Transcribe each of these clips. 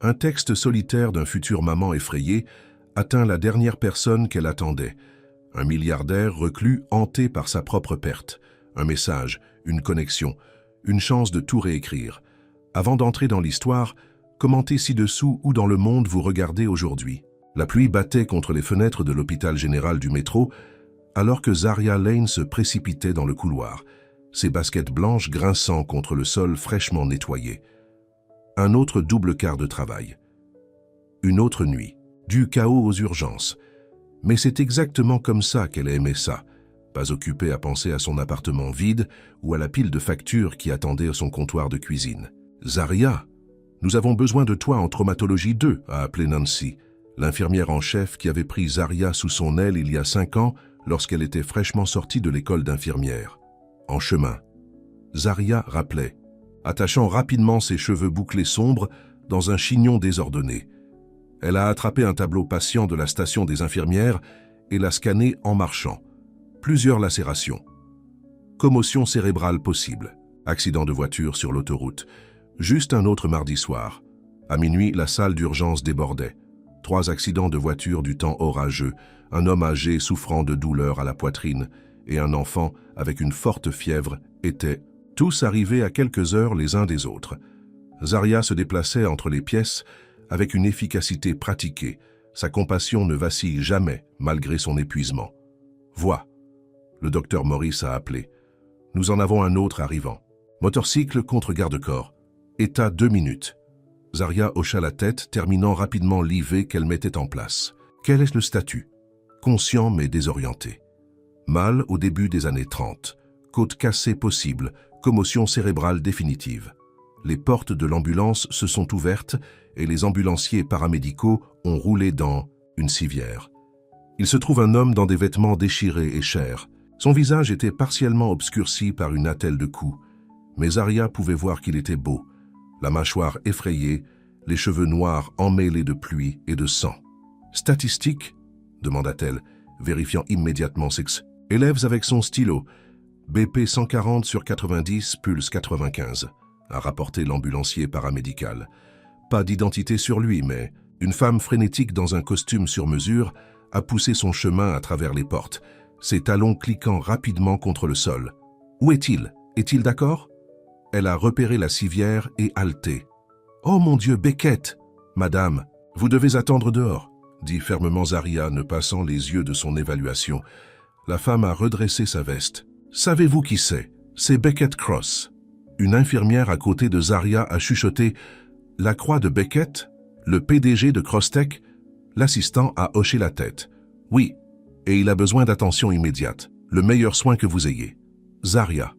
Un texte solitaire d'un futur maman effrayée atteint la dernière personne qu'elle attendait. Un milliardaire reclus hanté par sa propre perte. Un message, une connexion, une chance de tout réécrire. Avant d'entrer dans l'histoire, commentez ci-dessous où dans le monde vous regardez aujourd'hui. La pluie battait contre les fenêtres de l'hôpital général du métro alors que Zaria Lane se précipitait dans le couloir, ses baskets blanches grinçant contre le sol fraîchement nettoyé. Un autre double quart de travail. Une autre nuit, du chaos aux urgences. Mais c'est exactement comme ça qu'elle aimait ça, pas occupée à penser à son appartement vide ou à la pile de factures qui attendait son comptoir de cuisine. « Zaria, nous avons besoin de toi en traumatologie 2, a appelé Nancy, l'infirmière en chef qui avait pris Zaria sous son aile il y a 5 ans lorsqu'elle était fraîchement sortie de l'école d'infirmière. En chemin, Zaria rappelait, attachant rapidement ses cheveux bouclés sombres dans un chignon désordonné. Elle a attrapé un tableau patient de la station des infirmières et l'a scanné en marchant. Plusieurs lacérations. Commotion cérébrale possible. Accident de voiture sur l'autoroute. Juste un autre mardi soir. À minuit, la salle d'urgence débordait. 3 accidents de voiture du temps orageux, un homme âgé souffrant de douleurs à la poitrine et un enfant avec une forte fièvre étaient tous arrivés à quelques heures les uns des autres. Zaria se déplaçait entre les pièces avec une efficacité pratiquée. Sa compassion ne vacille jamais malgré son épuisement. « Vois !» Le docteur Morris a appelé. « Nous en avons un autre arrivant. Motorcycle contre garde-corps. État 2 minutes. » Zaria hocha la tête, terminant rapidement l'IV qu'elle mettait en place. Quel est le statut? Conscient mais désorienté. Mal au début des années 30. Côte cassée possible, commotion cérébrale définitive. Les portes de l'ambulance se sont ouvertes et les ambulanciers paramédicaux ont roulé dans une civière. Il se trouve un homme dans des vêtements déchirés et chers. Son visage était partiellement obscurci par une attelle de cou, mais Zaria pouvait voir qu'il était beau. La mâchoire effrayée, les cheveux noirs emmêlés de pluie et de sang. « Statistique ?» demanda-t-elle, vérifiant immédiatement sexe. « Élèves avec son stylo. BP 140 sur 90, pulse 95. » a rapporté l'ambulancier paramédical. Pas d'identité sur lui, mais une femme frénétique dans un costume sur mesure a poussé son chemin à travers les portes, ses talons cliquant rapidement contre le sol. « Où est-il? Est-il d'accord ?» Elle a repéré la civière et haleté. « Oh mon Dieu, Beckett !»« Madame, vous devez attendre dehors », dit fermement Zaria, ne passant les yeux de son évaluation. La femme a redressé sa veste. « Savez-vous qui c'est? C'est Beckett Cross. » Une infirmière à côté de Zaria a chuchoté « La croix de Beckett? Le PDG de Crosstech ?» L'assistant a hoché la tête. « Oui, et il a besoin d'attention immédiate. Le meilleur soin que vous ayez. » Zaria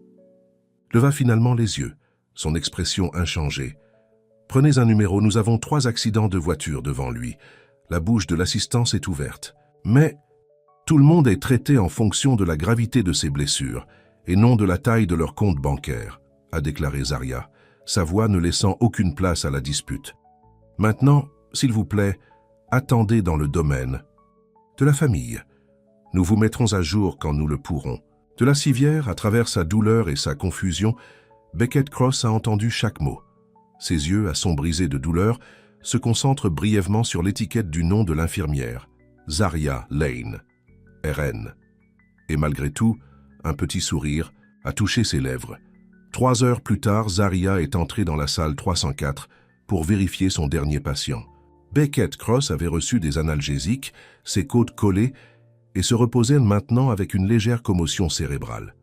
leva finalement les yeux, son expression inchangée. « Prenez un numéro, nous avons 3 accidents de voiture devant lui. » La bouche de l'assistant s'est ouverte. « Mais tout le monde est traité en fonction de la gravité de ses blessures et non de la taille de leur compte bancaire, » a déclaré Zaria, sa voix ne laissant aucune place à la dispute. « Maintenant, s'il vous plaît, attendez dans le domaine de la famille. Nous vous mettrons à jour quand nous le pourrons. » De la civière, à travers sa douleur et sa confusion, Beckett Cross a entendu chaque mot. Ses yeux, assombrisés de douleur, se concentrent brièvement sur l'étiquette du nom de l'infirmière, Zaria Lane, RN. Et malgré tout, un petit sourire a touché ses lèvres. 3 heures plus tard, Zaria est entrée dans la salle 304 pour vérifier son dernier patient. Beckett Cross avait reçu des analgésiques, ses côtes collées, et se reposait maintenant avec une légère commotion cérébrale.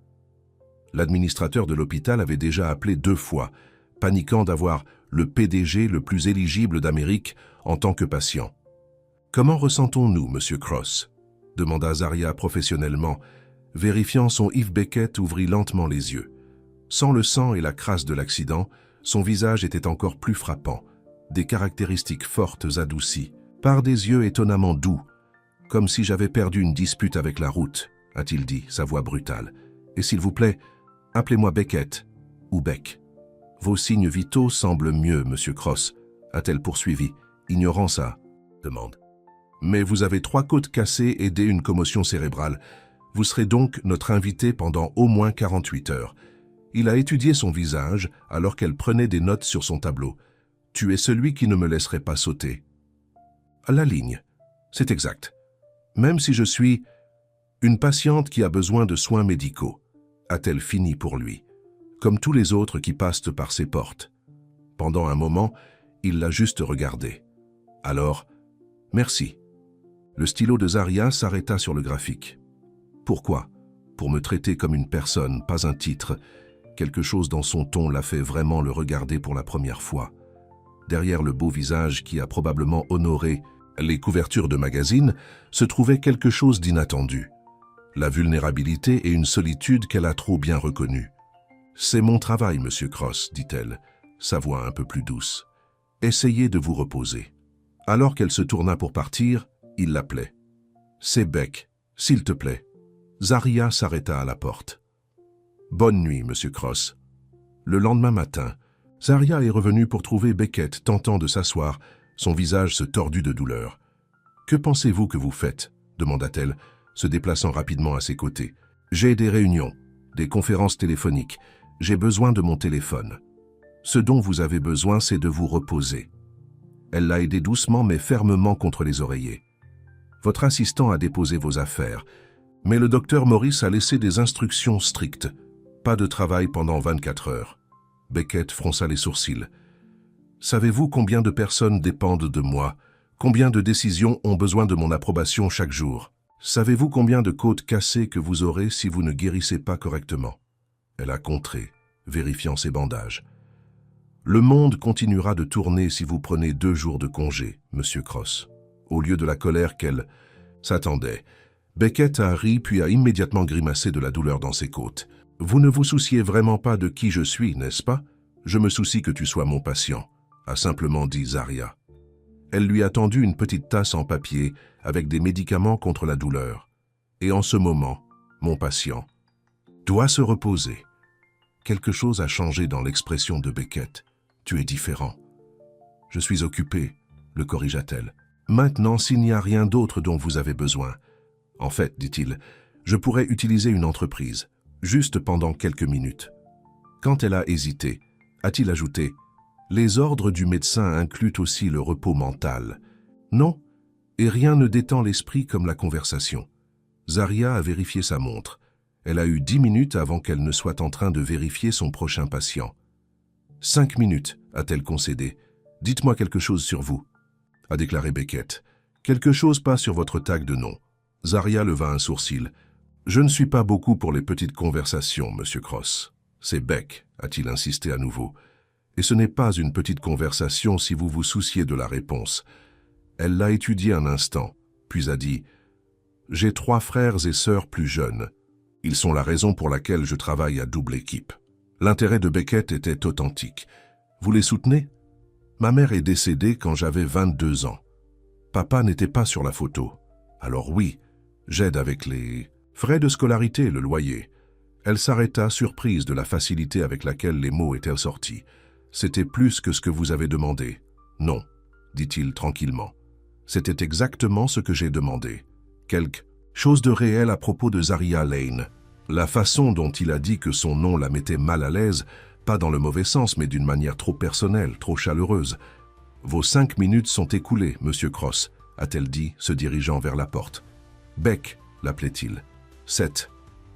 L'administrateur de l'hôpital avait déjà appelé 2 fois, paniquant d'avoir le PDG le plus éligible d'Amérique en tant que patient. « Comment ressentons-nous, Monsieur Cross ?» demanda Zaria professionnellement, vérifiant son Yves Beckett ouvrit lentement les yeux. Sans le sang et la crasse de l'accident, son visage était encore plus frappant, des caractéristiques fortes adoucies, par des yeux étonnamment doux, comme si j'avais perdu une dispute avec la route, a-t-il dit, sa voix brutale. Et s'il vous plaît, appelez-moi Beckett ou Beck. Vos signes vitaux semblent mieux, Monsieur Cross, a-t-elle poursuivi, ignorant sa demande. Mais vous avez 3 côtes cassées et une commotion cérébrale. Vous serez donc notre invité pendant au moins 48 heures. Il a étudié son visage alors qu'elle prenait des notes sur son tableau. Tu es celui qui ne me laisserait pas sauter. À la ligne. C'est exact. Même si je suis une patiente qui a besoin de soins médicaux, a-t-elle fini pour lui, comme tous les autres qui passent par ses portes. Pendant un moment, il l'a juste regardé. Alors, merci. Le stylo de Zaria s'arrêta sur le graphique. Pourquoi? Pour me traiter comme une personne, pas un titre. Quelque chose dans son ton l'a fait vraiment le regarder pour la première fois. Derrière le beau visage qui a probablement honoré les couvertures de magazines, se trouvait quelque chose d'inattendu. La vulnérabilité et une solitude qu'elle a trop bien reconnue. « C'est mon travail, Monsieur Cross, dit-elle, sa voix un peu plus douce. Essayez de vous reposer. » Alors qu'elle se tourna pour partir, il l'appelait. « C'est Beck, s'il te plaît. » Zaria s'arrêta à la porte. « Bonne nuit, Monsieur Cross. » Le lendemain matin, Zaria est revenue pour trouver Beckett tentant de s'asseoir, son visage se tordu de douleur. « Que pensez-vous que vous faites ?» demanda-t-elle, se déplaçant rapidement à ses côtés. « J'ai des réunions, des conférences téléphoniques. J'ai besoin de mon téléphone. Ce dont vous avez besoin, c'est de vous reposer. » Elle l'a aidé doucement mais fermement contre les oreillers. « Votre assistant a déposé vos affaires, mais le docteur Morris a laissé des instructions strictes. Pas de travail pendant 24 heures. » Beckett fronça les sourcils. « Savez-vous combien de personnes dépendent de moi? Combien de décisions ont besoin de mon approbation chaque jour? Savez-vous combien de côtes cassées que vous aurez si vous ne guérissez pas correctement? » Elle a contré, vérifiant ses bandages. « Le monde continuera de tourner si vous prenez 2 jours de congé, Monsieur Cross. » Au lieu de la colère qu'elle s'attendait, Beckett a ri puis a immédiatement grimacé de la douleur dans ses côtes. « Vous ne vous souciez vraiment pas de qui je suis, n'est-ce pas? Je me soucie que tu sois mon patient, » a simplement dit Zaria. Elle lui a tendu une petite tasse en papier avec des médicaments contre la douleur. Et en ce moment, mon patient doit se reposer. Quelque chose a changé dans l'expression de Beckett. « Tu es différent. »« Je suis occupé, » le corrigea-t-elle. « Maintenant, s'il n'y a rien d'autre dont vous avez besoin. En fait, dit-il, je pourrais utiliser une entreprise, juste pendant quelques minutes. » Quand elle a hésité, a-t-il ajouté, « Les ordres du médecin incluent aussi le repos mental. » Non, et rien ne détend l'esprit comme la conversation. Zaria a vérifié sa montre. Elle a eu 10 minutes avant qu'elle ne soit en train de vérifier son prochain patient. « 5 minutes, a-t-elle concédé. « Dites-moi quelque chose sur vous, » a déclaré Beckett. « Quelque chose pas sur votre tag de nom. » Zaria leva un sourcil. « Je ne suis pas beaucoup pour les petites conversations, Monsieur Cross. »« C'est Beck, » a-t-il insisté à nouveau. « Et ce n'est pas une petite conversation si vous vous souciez de la réponse. » Elle l'a étudié un instant, puis a dit « J'ai 3 frères et sœurs plus jeunes. Ils sont la raison pour laquelle je travaille à double équipe. » L'intérêt de Beckett était authentique. « Vous les soutenez? » Ma mère est décédée quand j'avais 22 ans. Papa n'était pas sur la photo. Alors oui, j'aide avec les frais de scolarité et le loyer. Elle s'arrêta surprise de la facilité avec laquelle les mots étaient sortis. C'était plus que ce que vous avez demandé. Non, dit-il tranquillement. C'était exactement ce que j'ai demandé. Quelque chose de réel à propos de Zaria Lane. La façon dont il a dit que son nom la mettait mal à l'aise, pas dans le mauvais sens, mais d'une manière trop personnelle, trop chaleureuse. « Vos 5 minutes sont écoulées, Monsieur Cross, » a-t-elle dit, se dirigeant vers la porte. « Beck, » l'appelait-il. Cette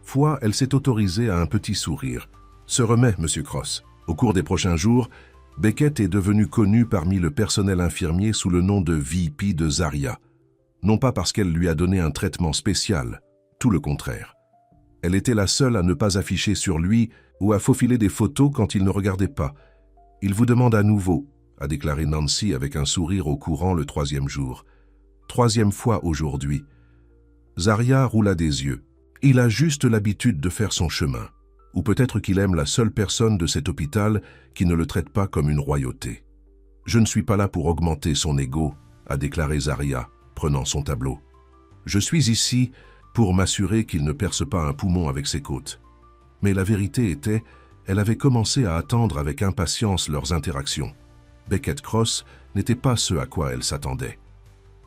fois, elle s'est autorisée à un petit sourire. « Se remet, Monsieur Cross. » Au cours des prochains jours, Beckett est devenue connue parmi le personnel infirmier sous le nom de VP de Zaria. Non pas parce qu'elle lui a donné un traitement spécial, tout le contraire. Elle était la seule à ne pas afficher sur lui ou à faufiler des photos quand il ne regardait pas. « Il vous demande à nouveau, » a déclaré Nancy avec un sourire au courant le 3e jour. « 3e fois aujourd'hui. » Zaria roula des yeux. Il a juste l'habitude de faire son chemin. Ou peut-être qu'il aime la seule personne de cet hôpital qui ne le traite pas comme une royauté. « Je ne suis pas là pour augmenter son ego, » a déclaré Zaria, prenant son tableau. « Je suis ici pour m'assurer qu'il ne perce pas un poumon avec ses côtes. » Mais la vérité était, elle avait commencé à attendre avec impatience leurs interactions. Beckett Cross n'était pas ce à quoi elle s'attendait.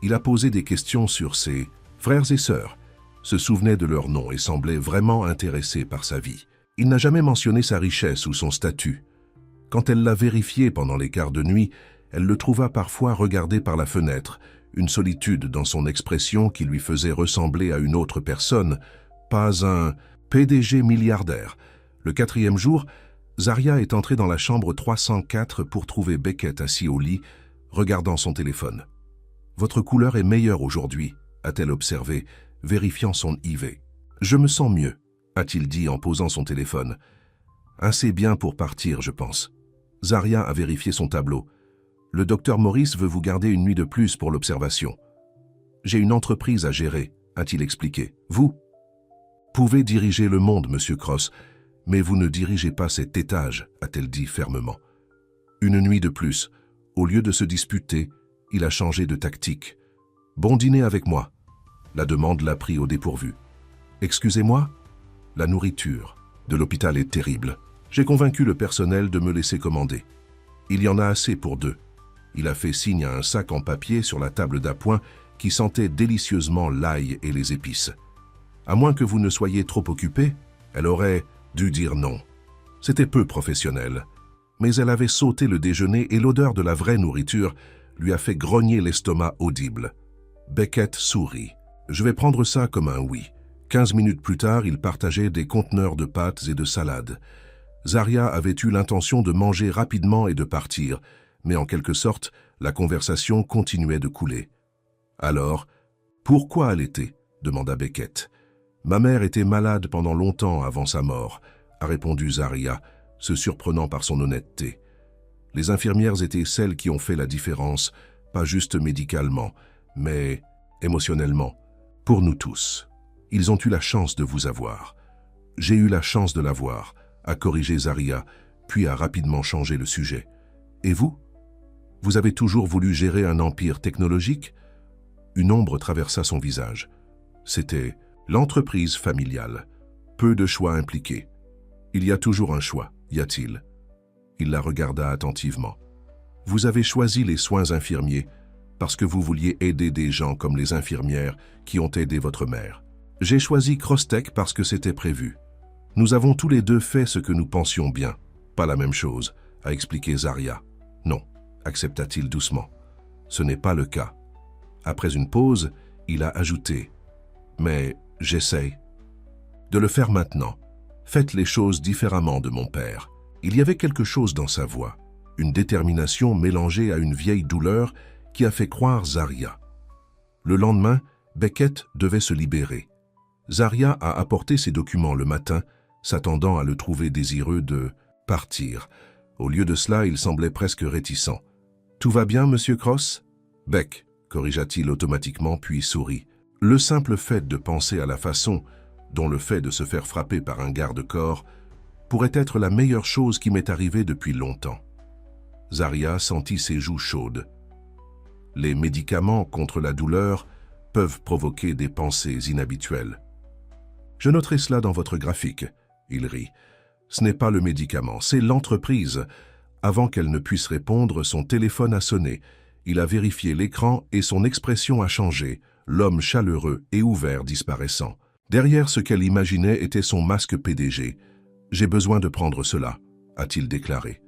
Il a posé des questions sur ses frères et sœurs, se souvenait de leurs noms et semblait vraiment intéressé par sa vie. Il n'a jamais mentionné sa richesse ou son statut. Quand elle l'a vérifié pendant les quarts de nuit, Elle le trouva parfois regardé par la fenêtre, une solitude dans son expression qui lui faisait ressembler à une autre personne, pas un PDG milliardaire. Le 4e jour, Zaria est entrée dans la chambre 304 pour trouver Beckett assis au lit, regardant son téléphone. « Votre couleur est meilleure aujourd'hui », a-t-elle observé, vérifiant son IV. « Je me sens mieux », a-t-il dit en posant son téléphone. « Assez bien pour partir, je pense. » Zaria a vérifié son tableau. « Le docteur Morris veut vous garder une nuit de plus pour l'observation. »« J'ai une entreprise à gérer, » a-t-il expliqué. « Vous pouvez diriger le monde, monsieur Cross, mais vous ne dirigez pas cet étage, » a-t-elle dit fermement. Une nuit de plus. Au lieu de se disputer, il a changé de tactique. « Bon dîner avec moi. » La demande l'a pris au dépourvu. « Excusez-moi ? La nourriture de l'hôpital est terrible. J'ai convaincu le personnel de me laisser commander. Il y en a assez pour 2. » Il a fait signe à un sac en papier sur la table d'appoint qui sentait délicieusement l'ail et les épices. À moins que vous ne soyez trop occupé, elle aurait dû dire non. C'était peu professionnel. Mais elle avait sauté le déjeuner et l'odeur de la vraie nourriture lui a fait grogner l'estomac audible. Beckett sourit. « Je vais prendre ça comme un oui. » 15 minutes plus tard, ils partageaient des conteneurs de pâtes et de salades. Zaria avait eu l'intention de manger rapidement et de partir, mais en quelque sorte, la conversation continuait de couler. « Alors, pourquoi allaiter ?» demanda Beckett. « Ma mère était malade pendant longtemps avant sa mort », a répondu Zaria, se surprenant par son honnêteté. Les infirmières étaient celles qui ont fait la différence, pas juste médicalement, mais émotionnellement, pour nous tous. Ils ont eu la chance de vous avoir. J'ai eu la chance de l'avoir, a corrigé Zaria, puis a rapidement changé le sujet. Et vous ? Vous avez toujours voulu gérer un empire technologique ? Une ombre traversa son visage. C'était l'entreprise familiale. Peu de choix impliqués. Il y a toujours un choix, y a-t-il ? Il la regarda attentivement. Vous avez choisi les soins infirmiers parce que vous vouliez aider des gens comme les infirmières qui ont aidé votre mère. J'ai choisi Crosstech parce que c'était prévu. Nous avons tous les deux fait ce que nous pensions bien. Pas la même chose, a expliqué Zaria. Non, accepta-t-il doucement. Ce n'est pas le cas. Après une pause, il a ajouté. Mais j'essaye de le faire maintenant. Faites les choses différemment de mon père. Il y avait quelque chose dans sa voix, une détermination mélangée à une vieille douleur qui a fait croire Zaria. Le lendemain, Beckett devait se libérer. Zaria a apporté ses documents le matin, s'attendant à le trouver désireux de partir. Au lieu de cela, il semblait presque réticent. « Tout va bien, monsieur Cross ?» « Beck », corrigea-t-il automatiquement, puis sourit. Le simple fait de penser à la façon dont le fait de se faire frapper par un garde-corps pourrait être la meilleure chose qui m'est arrivée depuis longtemps. Zaria sentit ses joues chaudes. Les médicaments contre la douleur peuvent provoquer des pensées inhabituelles. Je noterai cela dans votre graphique, il rit. Ce n'est pas le médicament, c'est l'entreprise. Avant qu'elle ne puisse répondre, son téléphone a sonné. Il a vérifié l'écran et son expression a changé, l'homme chaleureux et ouvert disparaissant. Derrière ce qu'elle imaginait était son masque PDG. « J'ai besoin de prendre cela », a-t-il déclaré.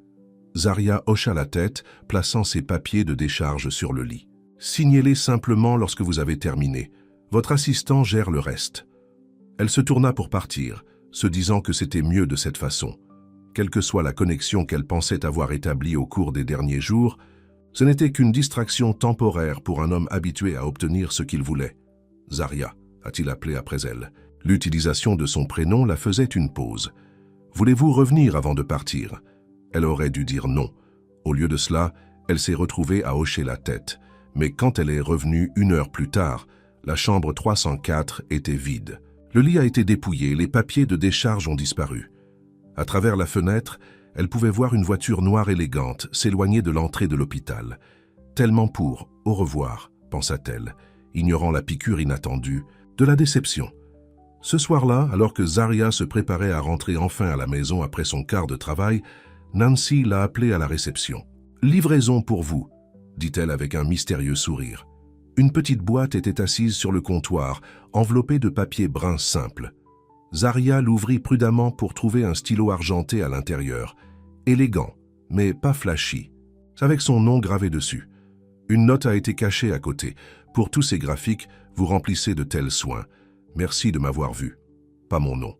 Zaria hocha la tête, plaçant ses papiers de décharge sur le lit. « Signez-les simplement lorsque vous avez terminé. Votre assistant gère le reste. » Elle se tourna pour partir, se disant que c'était mieux de cette façon. Quelle que soit la connexion qu'elle pensait avoir établie au cours des derniers jours, ce n'était qu'une distraction temporaire pour un homme habitué à obtenir ce qu'il voulait. « Zaria », a-t-il appelé après elle. L'utilisation de son prénom la faisait une pause. « Voulez-vous revenir avant de partir ?» Elle aurait dû dire non. Au lieu de cela, elle s'est retrouvée à hocher la tête. Mais quand elle est revenue 1 heure plus tard, la chambre 304 était vide. Le lit a été dépouillé, les papiers de décharge ont disparu. À travers la fenêtre, elle pouvait voir une voiture noire élégante s'éloigner de l'entrée de l'hôpital. Tellement pour « au revoir », pensa-t-elle, ignorant la piqûre inattendue, de la déception. Ce soir-là, alors que Zaria se préparait à rentrer enfin à la maison après son quart de travail, Nancy l'a appelée à la réception. « Livraison pour vous », dit-elle avec un mystérieux sourire. Une petite boîte était assise sur le comptoir, enveloppée de papier brun simple. Zaria l'ouvrit prudemment pour trouver un stylo argenté à l'intérieur. Élégant, mais pas flashy. avec son nom gravé dessus. Une note a été cachée à côté. Pour tous ces graphiques, vous remplissez de tels soins. Merci de m'avoir vu. Pas mon nom.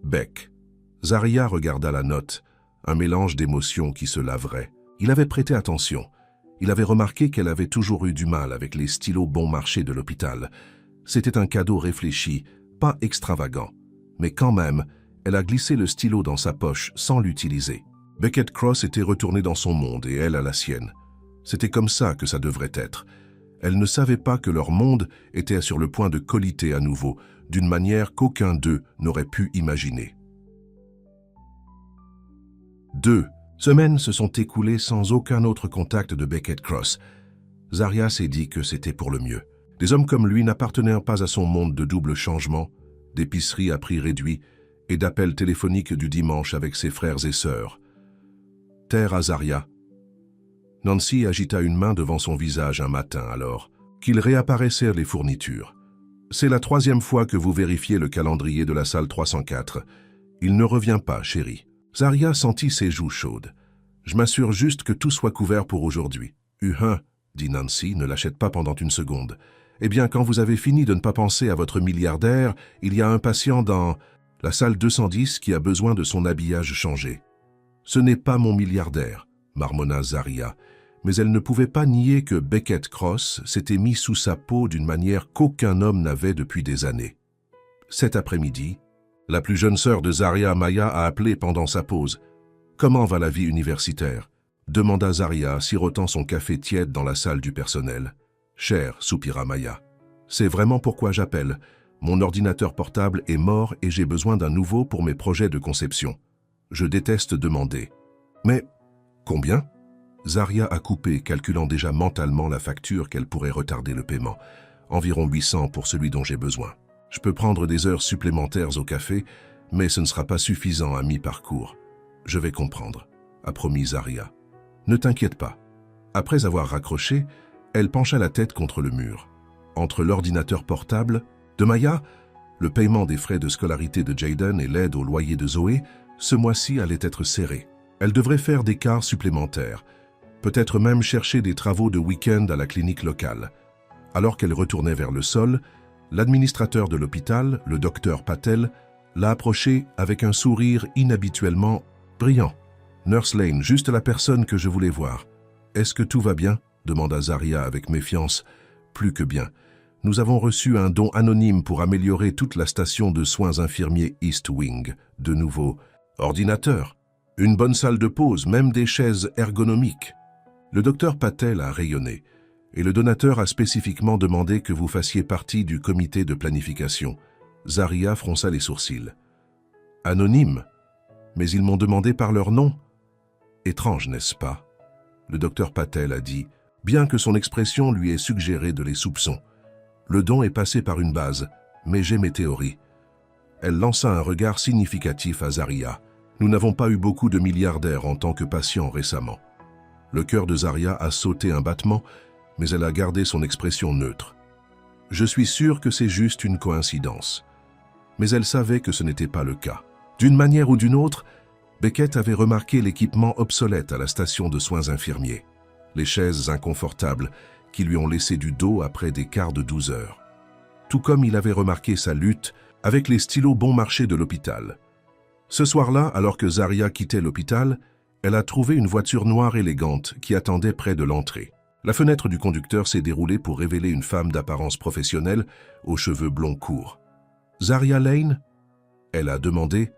Beck. Zaria regarda la note, un mélange d'émotions qui se laveraient. Il avait prêté attention. Il avait remarqué qu'elle avait toujours eu du mal avec les stylos bon marché de l'hôpital. C'était un cadeau réfléchi, pas extravagant. Mais quand même, elle a glissé le stylo dans sa poche sans l'utiliser. Beckett Cross était retournée dans son monde et elle à la sienne. C'était comme ça que ça devrait être. Elle ne savait pas que leur monde était sur le point de coliter à nouveau, d'une manière qu'aucun d'eux n'aurait pu imaginer. 2 semaines se sont écoulées sans aucun autre contact de Beckett Cross. Zaria s'est dit que c'était pour le mieux. Des hommes comme lui n'appartenaient pas à son monde de double changement, d'épicerie à prix réduit et d'appels téléphoniques du dimanche avec ses frères et sœurs. Terre à Zaria. Nancy agita une main devant son visage un matin alors qu'ils réapparaissèrent les fournitures. C'est la 3e fois que vous vérifiez le calendrier de la salle 304. Il ne revient pas, chérie. Zaria sentit ses joues chaudes. Je m'assure juste que tout soit couvert pour aujourd'hui. Dit Nancy, ne l'achète pas pendant une seconde. Eh bien, quand vous avez fini de ne pas penser à votre milliardaire, il y a un patient dans la salle 210 qui a besoin de son habillage changé. Ce n'est pas mon milliardaire, marmonna Zaria, mais elle ne pouvait pas nier que Beckett Cross s'était mis sous sa peau d'une manière qu'aucun homme n'avait depuis des années. Cet après-midi, la plus jeune sœur de Zaria, Maya, a appelé pendant sa pause. « Comment va la vie universitaire ?» demanda Zaria, sirotant son café tiède dans la salle du personnel. « Cher, soupira Maya. C'est vraiment pourquoi j'appelle. Mon ordinateur portable est mort et j'ai besoin d'un nouveau pour mes projets de conception. Je déteste demander. Mais combien ?» Zaria a coupé, calculant déjà mentalement la facture qu'elle pourrait retarder le paiement. Environ 800 pour celui dont j'ai besoin. Je peux prendre des heures supplémentaires au café, mais ce ne sera pas suffisant à mi-parcours. Je vais comprendre, a promis Zaria. Ne t'inquiète pas. Après avoir raccroché, elle pencha la tête contre le mur. Entre l'ordinateur portable de Maya, le paiement des frais de scolarité de Jaden et l'aide au loyer de Zoé, ce mois-ci allait être serré. Elle devrait faire des quarts supplémentaires, peut-être même chercher des travaux de week-end à la clinique locale. Alors qu'elle retournait vers le sol, l'administrateur de l'hôpital, le docteur Patel, l'a approché avec un sourire inhabituellement brillant. « Nurse Lane, juste la personne que je voulais voir. Est-ce que tout va bien ?» demanda Zaria avec méfiance. « Plus que bien. Nous avons reçu un don anonyme pour améliorer toute la station de soins infirmiers East Wing. De nouveau, ordinateur, une bonne salle de pause, même des chaises ergonomiques. » Le docteur Patel a rayonné. Et le donateur a spécifiquement demandé que vous fassiez partie du comité de planification. Zaria fronça les sourcils. Anonyme, mais ils m'ont demandé par leur nom. Étrange, n'est-ce pas? Le docteur Patel a dit, bien que son expression lui ait suggéré de les soupçons. Le don est passé par une base, mais j'ai mes théories. Elle lança un regard significatif à Zaria. Nous n'avons pas eu beaucoup de milliardaires en tant que patients récemment. Le cœur de Zaria a sauté un battement, mais elle a gardé son expression neutre. Je suis sûr que c'est juste une coïncidence. Mais elle savait que ce n'était pas le cas. D'une manière ou d'une autre, Beckett avait remarqué l'équipement obsolète à la station de soins infirmiers. Les chaises inconfortables qui lui ont laissé du dos après des quarts de 12 heures. Tout comme il avait remarqué sa lutte avec les stylos bon marché de l'hôpital. Ce soir-là, alors que Zaria quittait l'hôpital, elle a trouvé une voiture noire élégante qui attendait près de l'entrée. La fenêtre du conducteur s'est déroulée pour révéler une femme d'apparence professionnelle aux cheveux blonds courts. « Zaria Lane ?» Elle a demandé.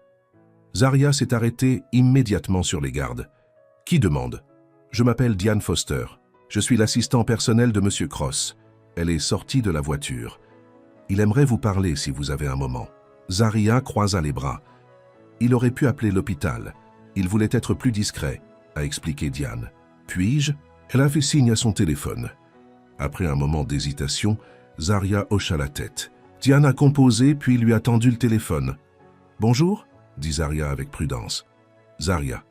Zaria s'est arrêtée immédiatement sur les gardes. « Qui demande ?»« Je m'appelle Diane Foster. Je suis l'assistant personnel de Monsieur Cross. » Elle est sortie de la voiture. « Il aimerait vous parler si vous avez un moment. » Zaria croisa les bras. « Il aurait pu appeler l'hôpital. Il voulait être plus discret, » a expliqué Diane. « Puis-je » Elle a fait signe à son téléphone. Après un moment d'hésitation, Zaria hocha la tête. Diane a composé puis lui a tendu le téléphone. « Bonjour ?» dit Zaria avec prudence. « Zaria. »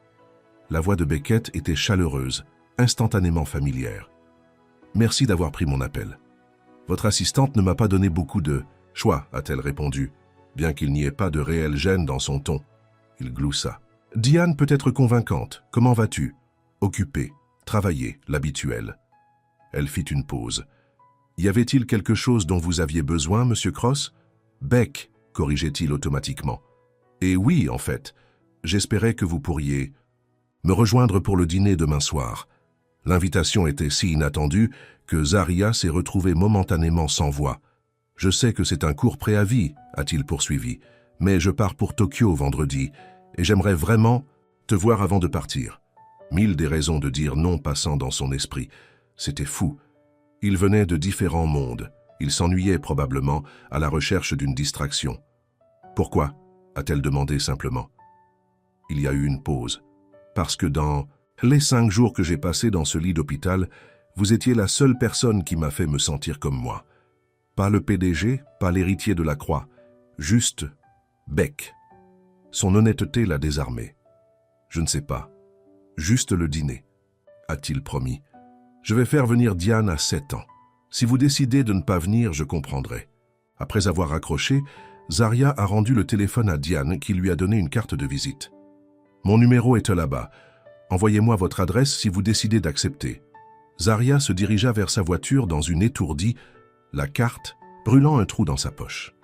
La voix de Beckett était chaleureuse, instantanément familière. « Merci d'avoir pris mon appel. Votre assistante ne m'a pas donné beaucoup de choix, a-t-elle répondu, bien qu'il n'y ait pas de réelle gêne dans son ton. Il gloussa. « Diane peut être convaincante. Comment vas-tu ? » « Occupée. » Travailler, l'habituel. Elle fit une pause. Y avait-il quelque chose dont vous aviez besoin, monsieur Cross? Beck, corrigeait-il automatiquement. Et oui, en fait. J'espérais que vous pourriez me rejoindre pour le dîner demain soir. L'invitation était si inattendue que Zaria s'est retrouvée momentanément sans voix. Je sais que c'est un court préavis, a-t-il poursuivi, mais je pars pour Tokyo vendredi et j'aimerais vraiment te voir avant de partir. Mille des raisons de dire non passant dans son esprit. C'était fou. Il venait de différents mondes. Il s'ennuyait probablement à la recherche d'une distraction. Pourquoi? A-t-elle demandé simplement. Il y a eu une pause. Parce que dans les 5 jours que j'ai passés dans ce lit d'hôpital, vous étiez la seule personne qui m'a fait me sentir comme moi. Pas le PDG, pas l'héritier de la croix, juste Beck. Son honnêteté l'a désarmé. Je ne sais pas. Juste le dîner, a-t-il promis. Je vais faire venir Diane à 7 ans. Si vous décidez de ne pas venir, je comprendrai. Après avoir raccroché, Zaria a rendu le téléphone à Diane qui lui a donné une carte de visite. Mon numéro est là-bas. Envoyez-moi votre adresse si vous décidez d'accepter. Zaria se dirigea vers sa voiture dans une étourdie, la carte brûlant un trou dans sa poche.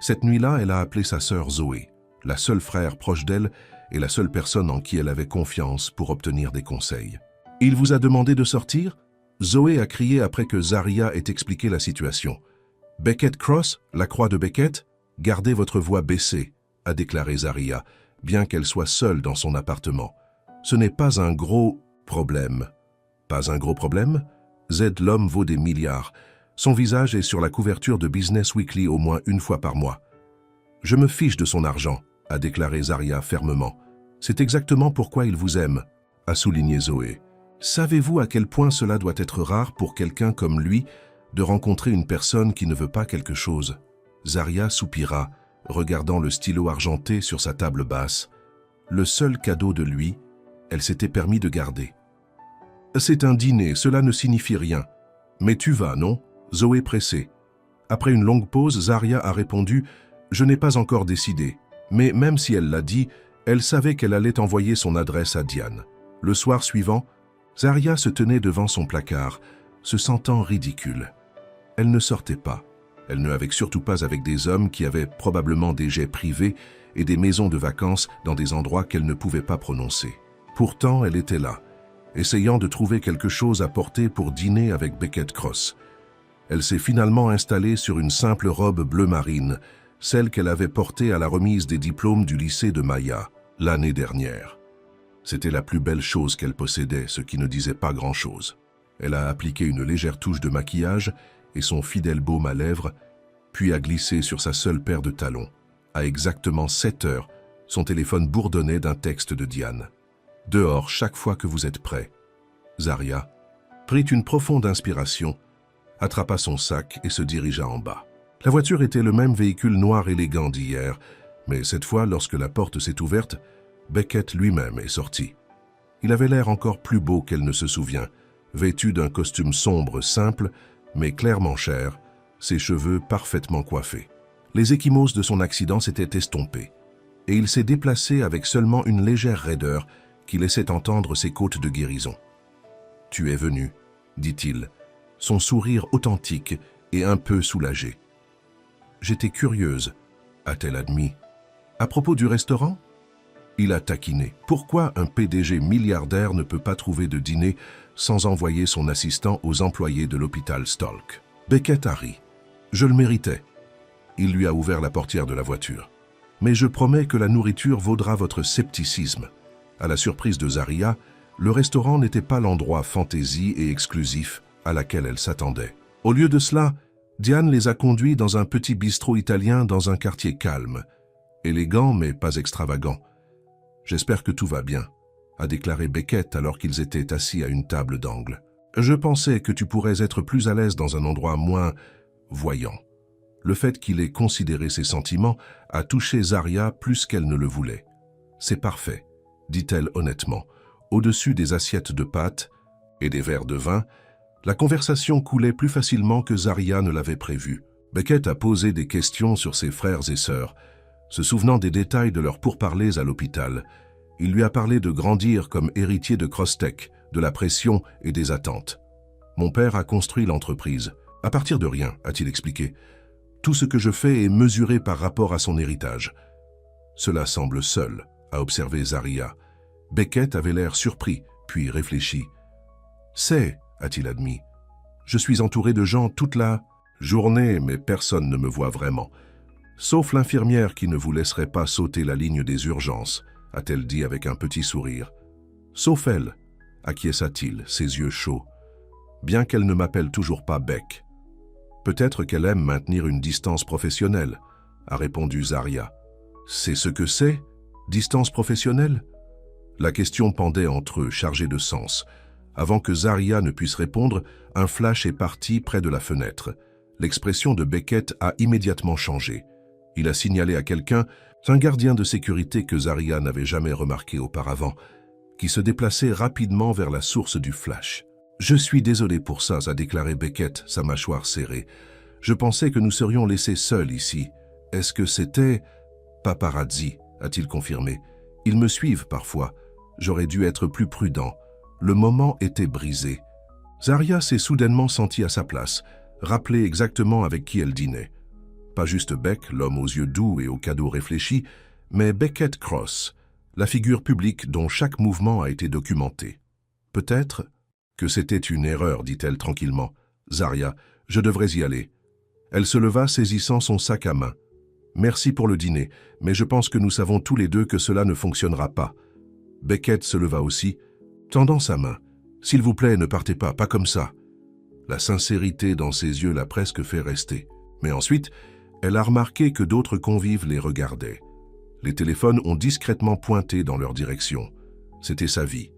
Cette nuit-là, elle a appelé sa sœur Zoé, la seule frère proche d'elle et la seule personne en qui elle avait confiance pour obtenir des conseils. « Il vous a demandé de sortir ?» Zoé a crié après que Zaria ait expliqué la situation. « Beckett Cross, la croix de Beckett, gardez votre voix baissée », a déclaré Zaria, bien qu'elle soit seule dans son appartement. « Ce n'est pas un gros problème. » Pas un gros problème? Z l'homme vaut des milliards. Son visage est sur la couverture de Business Weekly au moins une fois par mois. « Je me fiche de son argent », a déclaré Zaria fermement. « C'est exactement pourquoi il vous aime », a souligné Zoé. « Savez-vous à quel point cela doit être rare pour quelqu'un comme lui de rencontrer une personne qui ne veut pas quelque chose ?» Zaria soupira, regardant le stylo argenté sur sa table basse. Le seul cadeau de lui, elle s'était permis de garder. « C'est un dîner, cela ne signifie rien. Mais tu vas, non ?» Zoé pressée. Après une longue pause, Zaria a répondu « Je n'ai pas encore décidé. » Mais même si elle l'a dit, elle savait qu'elle allait envoyer son adresse à Diane. Le soir suivant, Zaria se tenait devant son placard, se sentant ridicule. Elle ne sortait pas. Elle ne avec surtout pas avec des hommes qui avaient probablement des jets privés et des maisons de vacances dans des endroits qu'elle ne pouvait pas prononcer. Pourtant, elle était là, essayant de trouver quelque chose à porter pour dîner avec Beckett Cross. Elle s'est finalement installée sur une simple robe bleu marine, celle qu'elle avait portée à la remise des diplômes du lycée de Maya, l'année dernière. C'était la plus belle chose qu'elle possédait, ce qui ne disait pas grand-chose. Elle a appliqué une légère touche de maquillage et son fidèle baume à lèvres, puis a glissé sur sa seule paire de talons. À exactement 7 heures, son téléphone bourdonnait d'un texte de Diane. « Dehors chaque fois que vous êtes prêt. » Zaria prit une profonde inspiration, attrapa son sac et se dirigea en bas. La voiture était le même véhicule noir élégant d'hier, mais cette fois, lorsque la porte s'est ouverte, Beckett lui-même est sorti. Il avait l'air encore plus beau qu'elle ne se souvient, vêtu d'un costume sombre simple, mais clairement cher, ses cheveux parfaitement coiffés. Les ecchymoses de son accident s'étaient estompés, et il s'est déplacé avec seulement une légère raideur qui laissait entendre ses côtes de guérison. « Tu es venu », dit-il, son sourire authentique et un peu soulagé. « J'étais curieuse », a-t-elle admis. « À propos du restaurant ?» Il a taquiné. Pourquoi un PDG milliardaire ne peut pas trouver de dîner sans envoyer son assistant aux employés de l'hôpital Stolk? Beckett a ri. Je le méritais. Il lui a ouvert la portière de la voiture. Mais je promets que la nourriture vaudra votre scepticisme. À la surprise de Zaria, le restaurant n'était pas l'endroit fantaisie et exclusif à laquelle elle s'attendait. Au lieu de cela, Diane les a conduits dans un petit bistrot italien dans un quartier calme, élégant mais pas extravagant. « J'espère que tout va bien », a déclaré Beckett alors qu'ils étaient assis à une table d'angle. « Je pensais que tu pourrais être plus à l'aise dans un endroit moins voyant. » Le fait qu'il ait considéré ses sentiments a touché Zaria plus qu'elle ne le voulait. « C'est parfait », dit-elle honnêtement. Au-dessus des assiettes de pâtes et des verres de vin, la conversation coulait plus facilement que Zaria ne l'avait prévu. Beckett a posé des questions sur ses frères et sœurs, se souvenant des détails de leurs pourparlers à l'hôpital. Il lui a parlé de grandir comme héritier de Crosstech, de la pression et des attentes. Mon père a construit l'entreprise. À partir de rien, a-t-il expliqué. Tout ce que je fais est mesuré par rapport à son héritage. Cela semble seul, a observé Zaria. Beckett avait l'air surpris, puis réfléchi. C'est, a-t-il admis. Je suis entouré de gens toute la journée, mais personne ne me voit vraiment. Sauf l'infirmière qui ne vous laisserait pas sauter la ligne des urgences, a-t-elle dit avec un petit sourire. Sauf elle, acquiesça-t-il, ses yeux chauds. Bien qu'elle ne m'appelle toujours pas Beck. Peut-être qu'elle aime maintenir une distance professionnelle, a répondu Zaria. C'est ce que c'est, distance professionnelle? La question pendait entre eux, chargée de sens. Avant que Zaria ne puisse répondre, un flash est parti près de la fenêtre. L'expression de Beckett a immédiatement changé. Il a signalé à quelqu'un, un gardien de sécurité que Zaria n'avait jamais remarqué auparavant, qui se déplaçait rapidement vers la source du flash. « Je suis désolé pour ça », a déclaré Beckett, sa mâchoire serrée. « Je pensais que nous serions laissés seuls ici. Est-ce que c'était… » « Paparazzi », a-t-il confirmé. « Ils me suivent parfois. J'aurais dû être plus prudent. Le moment était brisé. » Zaria s'est soudainement sentie à sa place, rappelée exactement avec qui elle dînait. Pas juste Beck, l'homme aux yeux doux et aux cadeaux réfléchis, mais Beckett Cross, la figure publique dont chaque mouvement a été documenté. Peut-être que c'était une erreur, dit-elle tranquillement. Zaria, je devrais y aller. Elle se leva, saisissant son sac à main. Merci pour le dîner, mais je pense que nous savons tous les deux que cela ne fonctionnera pas. Beckett se leva aussi, tendant sa main. S'il vous plaît, ne partez pas comme ça. La sincérité dans ses yeux l'a presque fait rester. Mais ensuite, elle a remarqué que d'autres convives les regardaient. Les téléphones ont discrètement pointé dans leur direction. C'était sa vie.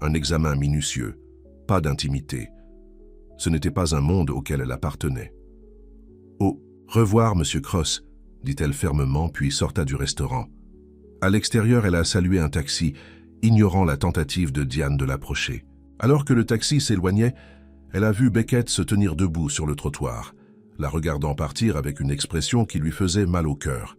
Un examen minutieux. Pas d'intimité. Ce n'était pas un monde auquel elle appartenait. « Au revoir, Monsieur Cross », dit-elle fermement, puis sorta du restaurant. À l'extérieur, elle a salué un taxi, ignorant la tentative de Diane de l'approcher. Alors que le taxi s'éloignait, elle a vu Beckett se tenir debout sur le trottoir, la regardant partir avec une expression qui lui faisait mal au cœur.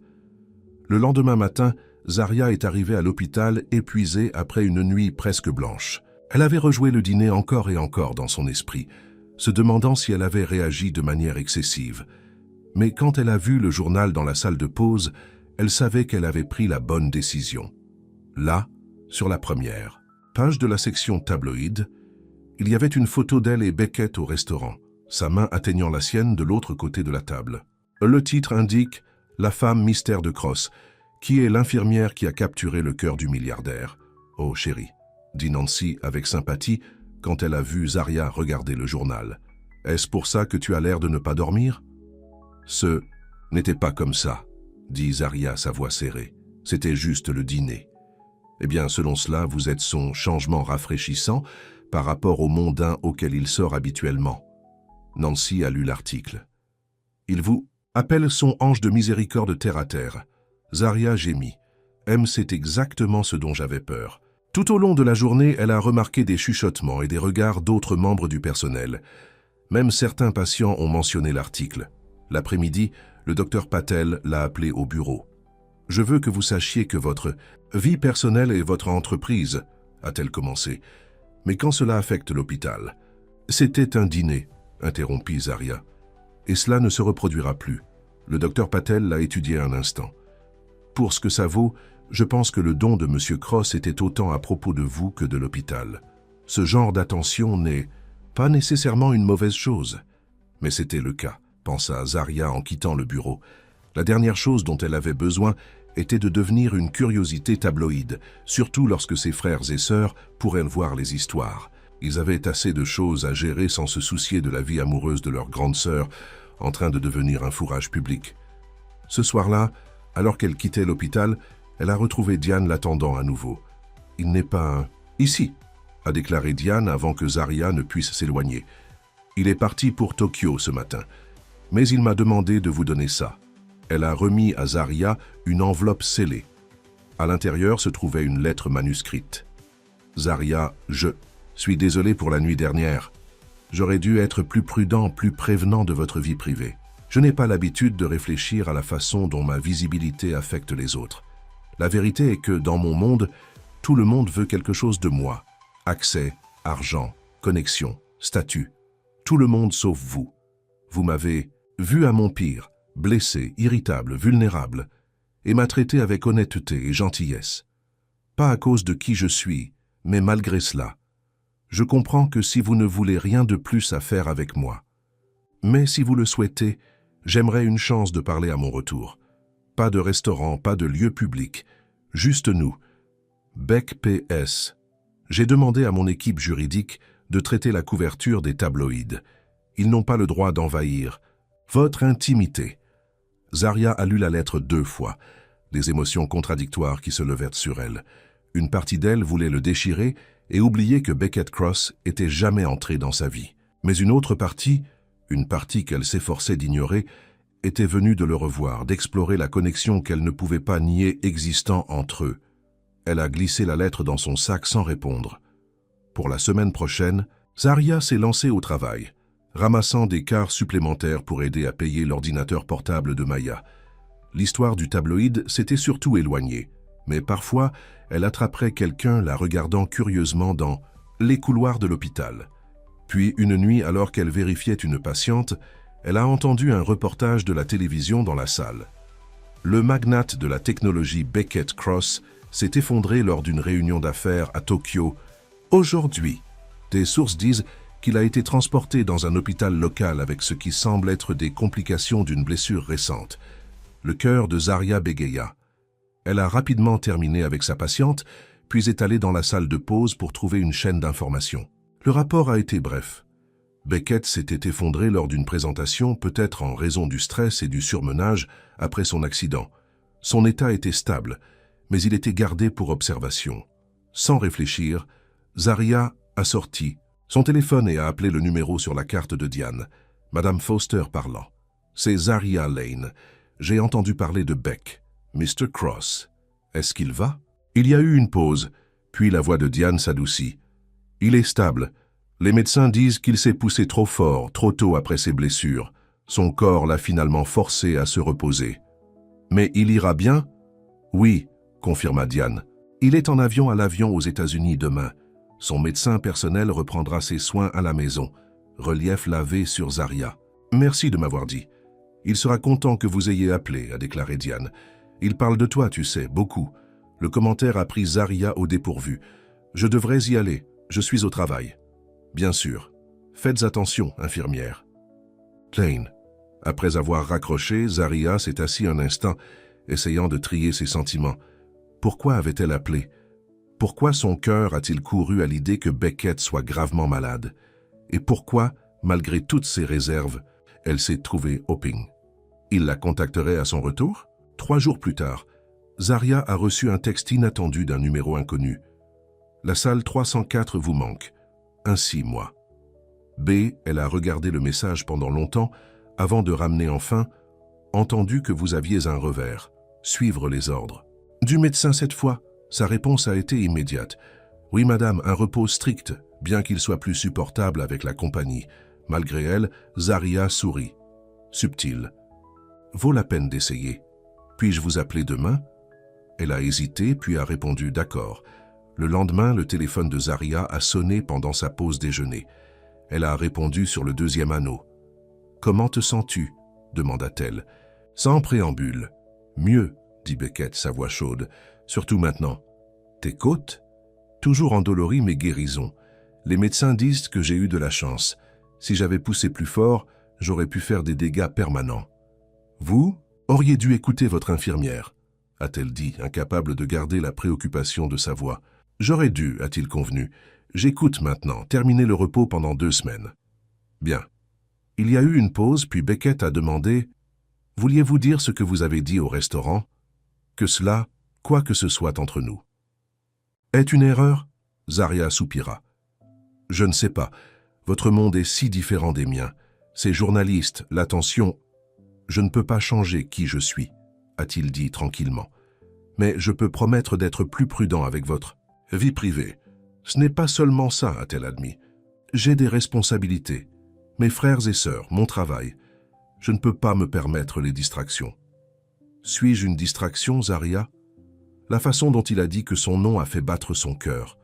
Le lendemain matin, Zaria est arrivée à l'hôpital épuisée après une nuit presque blanche. Elle avait rejoué le dîner encore et encore dans son esprit, se demandant si elle avait réagi de manière excessive. Mais quand elle a vu le journal dans la salle de pause, elle savait qu'elle avait pris la bonne décision. Là, sur la première page de la section tabloïd, il y avait une photo d'elle et Beckett au restaurant, sa main atteignant la sienne de l'autre côté de la table. Le titre indique « La femme mystère de Cross », qui est l'infirmière qui a capturé le cœur du milliardaire. « Oh chérie », dit Nancy avec sympathie quand elle a vu Zaria regarder le journal. « Est-ce pour ça que tu as l'air de ne pas dormir ?» Ce n'était pas comme ça, dit Zaria, sa voix serrée. C'était juste le dîner. Eh bien, selon cela, vous êtes son changement rafraîchissant par rapport au mondain auquel il sort habituellement. Nancy a lu l'article. Il vous appelle son ange de miséricorde terre à terre. Zaria gémit. C'est exactement ce dont j'avais peur. Tout au long de la journée, elle a remarqué des chuchotements et des regards d'autres membres du personnel. Même certains patients ont mentionné l'article. L'après-midi, le docteur Patel l'a appelé au bureau. « Je veux que vous sachiez que votre vie personnelle est votre entreprise, » a-t-elle commencé. « Mais quand cela affecte l'hôpital… » « C'était un dîner, » interrompit Zaria. « Et cela ne se reproduira plus. » Le docteur Patel l'a étudié un instant. « Pour ce que ça vaut, je pense que le don de M. Cross était autant à propos de vous que de l'hôpital. Ce genre d'attention n'est pas nécessairement une mauvaise chose. » Mais c'était le cas, pensa Zaria en quittant le bureau. La dernière chose dont elle avait besoin était de devenir une curiosité tabloïde, surtout lorsque ses frères et sœurs pourraient voir les histoires. Ils avaient assez de choses à gérer sans se soucier de la vie amoureuse de leur grande sœur, en train de devenir un fourrage public. Ce soir-là, alors qu'elle quittait l'hôpital, elle a retrouvé Diane l'attendant à nouveau. « Il n'est pas ici », a déclaré Diane avant que Zaria ne puisse s'éloigner. « Il est parti pour Tokyo ce matin, mais il m'a demandé de vous donner ça. » Elle a remis à Zaria une enveloppe scellée. À l'intérieur se trouvait une lettre manuscrite. « Zaria, je suis désolé pour la nuit dernière. J'aurais dû être plus prudent, plus prévenant de votre vie privée. Je n'ai pas l'habitude de réfléchir à la façon dont ma visibilité affecte les autres. La vérité est que, dans mon monde, tout le monde veut quelque chose de moi. Accès, argent, connexion, statut. Tout le monde sauf vous. Vous m'avez vu à mon pire, blessé, irritable, vulnérable, et m'a traité avec honnêteté et gentillesse. Pas à cause de qui je suis, mais malgré cela. Je comprends que si vous ne voulez rien de plus à faire avec moi. Mais si vous le souhaitez, j'aimerais une chance de parler à mon retour. Pas de restaurant, pas de lieu public, juste nous. Beck PS. J'ai demandé à mon équipe juridique de traiter la couverture des tabloïds. Ils n'ont pas le droit d'envahir votre intimité. Zaria a lu la lettre 2 fois, des émotions contradictoires qui se levèrent sur elle. Une partie d'elle voulait le déchirer et oublier que Beckett Cross était jamais entré dans sa vie. Mais une autre partie, une partie qu'elle s'efforçait d'ignorer, était venue de le revoir, d'explorer la connexion qu'elle ne pouvait pas nier existant entre eux. Elle a glissé la lettre dans son sac sans répondre. Pour la semaine prochaine, Zaria s'est lancée au travail, ramassant des quarts supplémentaires pour aider à payer l'ordinateur portable de Maya. L'histoire du tabloïd s'était surtout éloignée, mais parfois, elle attraperait quelqu'un la regardant curieusement dans les couloirs de l'hôpital. Puis, une nuit, alors qu'elle vérifiait une patiente, elle a entendu un reportage de la télévision dans la salle. Le magnate de la technologie Beckett Cross s'est effondré lors d'une réunion d'affaires à Tokyo. Aujourd'hui, des sources disent qu'il a été transporté dans un hôpital local avec ce qui semble être des complications d'une blessure récente. Le cœur de Zaria bégaya. Elle a rapidement terminé avec sa patiente, puis est allée dans la salle de pause pour trouver une chaîne d'informations. Le rapport a été bref. Beckett s'était effondré lors d'une présentation, peut-être en raison du stress et du surmenage après son accident. Son état était stable, mais il était gardé pour observation. Sans réfléchir, Zaria a sorti son téléphone et a appelé le numéro sur la carte de Diane. Madame Foster parlant. C'est Zaria Lane. J'ai entendu parler de Beck. Mr. Cross. Est-ce qu'il va? Il y a eu une pause, puis la voix de Diane s'adoucit. Il est stable. Les médecins disent qu'il s'est poussé trop fort, trop tôt après ses blessures. Son corps l'a finalement forcé à se reposer. Mais il ira bien? Oui, confirma Diane. Il est en avion à l'avion aux États-Unis demain. Son médecin personnel reprendra ses soins à la maison. Relief lavé sur Zaria. Merci de m'avoir dit. Il sera content que vous ayez appelé, a déclaré Diane. Il parle de toi, tu sais, beaucoup. Le commentaire a pris Zaria au dépourvu. Je devrais y aller. Je suis au travail. Bien sûr. Faites attention, infirmière. Lane. Après avoir raccroché, Zaria s'est assis un instant, essayant de trier ses sentiments. Pourquoi avait-elle appelé? Pourquoi son cœur a-t-il couru à l'idée que Beckett soit gravement malade? Et pourquoi, malgré toutes ses réserves, elle s'est trouvée Hoping? Il la contacterait à son retour? 3 jours plus tard, Zaria a reçu un texte inattendu d'un numéro inconnu. La salle 304 vous manque. Ainsi, moi. B, elle a regardé le message pendant longtemps, avant de ramener enfin, entendu que vous aviez un revers. Suivre les ordres. Du médecin cette fois, sa réponse a été immédiate. Oui, madame, un repos strict, bien qu'il soit plus supportable avec la compagnie. Malgré elle, Zaria sourit. Subtil. Vaut la peine d'essayer. Puis-je vous appeler demain? Elle a hésité, puis a répondu d'accord. Le lendemain, le téléphone de Zaria a sonné pendant sa pause déjeuner. Elle a répondu sur le 2e anneau. « Comment te sens-tu » demanda-t-elle. Sans préambule. « Mieux » dit Beckett, sa voix chaude. « Surtout maintenant. »« Tes côtes ?» ?»« Toujours endolories mais guérison. Les médecins disent que j'ai eu de la chance. Si j'avais poussé plus fort, j'aurais pu faire des dégâts permanents. »« Vous auriez dû écouter votre infirmière » a-t-elle dit, incapable de garder la préoccupation de sa voix. « J'aurais dû, a-t-il convenu. J'écoute maintenant, terminer le repos pendant 2 semaines. » Bien. Il y a eu une pause, puis Beckett a demandé « Vouliez-vous dire ce que vous avez dit au restaurant? Que cela, quoi que ce soit entre nous. » Est une erreur? Zaria soupira. « Je ne sais pas. Votre monde est si différent des miens. Ces journalistes, l'attention. Je ne peux pas changer qui je suis, a-t-il dit tranquillement. Mais je peux promettre d'être plus prudent avec votre vie privée. Ce n'est pas seulement ça, a-t-elle admis. J'ai des responsabilités. Mes frères et sœurs, mon travail. Je ne peux pas me permettre les distractions. Suis-je une distraction, Zaria? La façon dont il a dit que son nom a fait battre son cœur.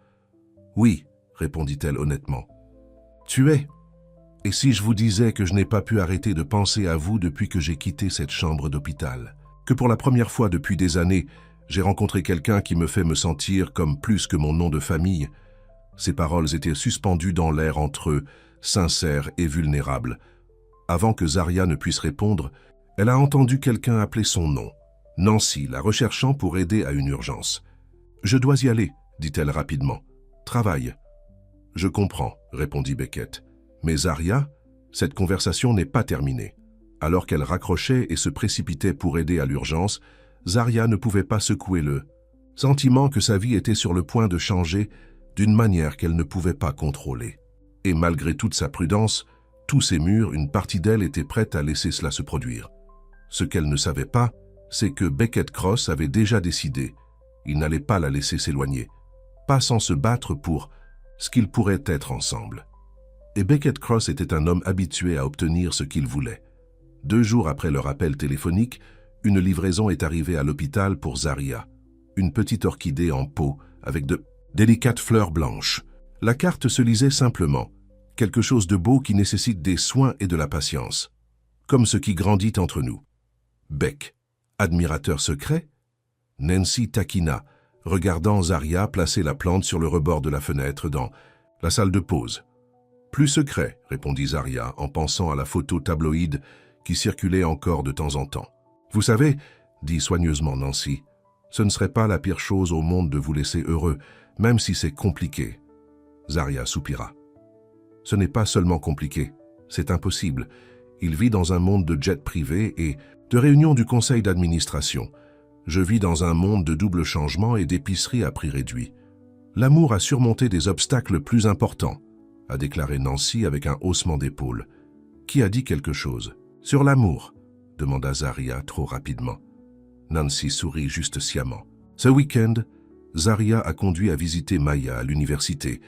Oui, répondit-elle honnêtement. Tu es. Et si je vous disais que je n'ai pas pu arrêter de penser à vous depuis que j'ai quitté cette chambre d'hôpital, que pour la première fois depuis des années, j'ai rencontré quelqu'un qui me fait me sentir comme plus que mon nom de famille. Ces paroles étaient suspendues dans l'air entre eux, sincères et vulnérables. Avant que Zaria ne puisse répondre, elle a entendu quelqu'un appeler son nom. Nancy, la recherchant pour aider à une urgence. « Je dois y aller », dit-elle rapidement. « Travaille. »« Je comprends », répondit Beckett. Mais Zaria, cette conversation n'est pas terminée. Alors qu'elle raccrochait et se précipitait pour aider à l'urgence, Zaria ne pouvait pas secouer le sentiment que sa vie était sur le point de changer d'une manière qu'elle ne pouvait pas contrôler. Et malgré toute sa prudence, tous ses murs, une partie d'elle était prête à laisser cela se produire. Ce qu'elle ne savait pas, c'est que Beckett Cross avait déjà décidé. Il n'allait pas la laisser s'éloigner, pas sans se battre pour ce qu'ils pourraient être ensemble. Et Beckett Cross était un homme habitué à obtenir ce qu'il voulait. 2 jours après leur appel téléphonique, une livraison est arrivée à l'hôpital pour Zaria. Une petite orchidée en pot avec de délicates fleurs blanches. La carte se lisait simplement. Quelque chose de beau qui nécessite des soins et de la patience. Comme ce qui grandit entre nous. Beck, admirateur secret? Nancy taquina, regardant Zaria placer la plante sur le rebord de la fenêtre dans la salle de pause. Plus secret, répondit Zaria en pensant à la photo tabloïde qui circulait encore de temps en temps. Vous savez, dit soigneusement Nancy, ce ne serait pas la pire chose au monde de vous laisser heureux, même si c'est compliqué. Zaria soupira. Ce n'est pas seulement compliqué, c'est impossible. Il vit dans un monde de jets privés et de réunions du conseil d'administration. Je vis dans un monde de double changement et d'épicerie à prix réduit. L'amour a surmonté des obstacles plus importants, a déclaré Nancy avec un haussement d'épaule. Qui a dit quelque chose? Sur l'amour, demanda Zaria trop rapidement. Nancy sourit juste sciemment. Ce week-end, Zaria a conduit à visiter Maya à l'université,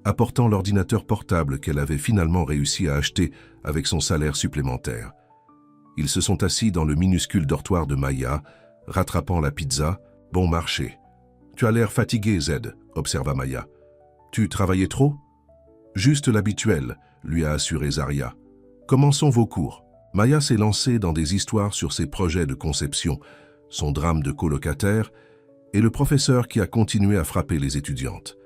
apportant l'ordinateur portable qu'elle avait finalement réussi à acheter avec son salaire supplémentaire. Ils se sont assis dans le minuscule dortoir de Maya, rattrapant la pizza. Bon marché. Tu as l'air fatigué, Zed, observa Maya. Tu travaillais trop? Juste l'habituel, lui a assuré Zaria. Commençons vos cours. Maya s'est lancée dans des histoires sur ses projets de conception, son drame de colocataire et le professeur qui a continué à frapper les étudiantes.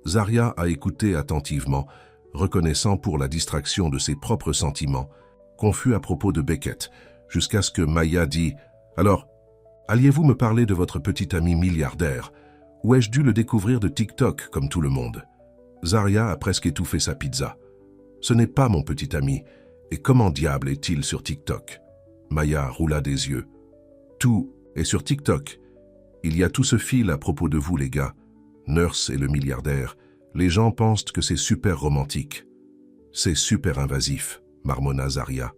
Zaria a écouté attentivement, reconnaissant pour la distraction de ses propres sentiments, confus à propos de Beckett, jusqu'à ce que Maya dit « Alors, alliez-vous me parler de votre petit ami milliardaire, ou ai-je dû le découvrir de TikTok comme tout le monde ?» Zaria a presque étouffé sa pizza. « Ce n'est pas mon petit ami, et comment diable est-il sur TikTok ?» Maya roula des yeux. « Tout est sur TikTok. Il y a tout ce fil à propos de vous, les gars. Nurse et le milliardaire. Les gens pensent que c'est super romantique. C'est super invasif, marmonna Zaria,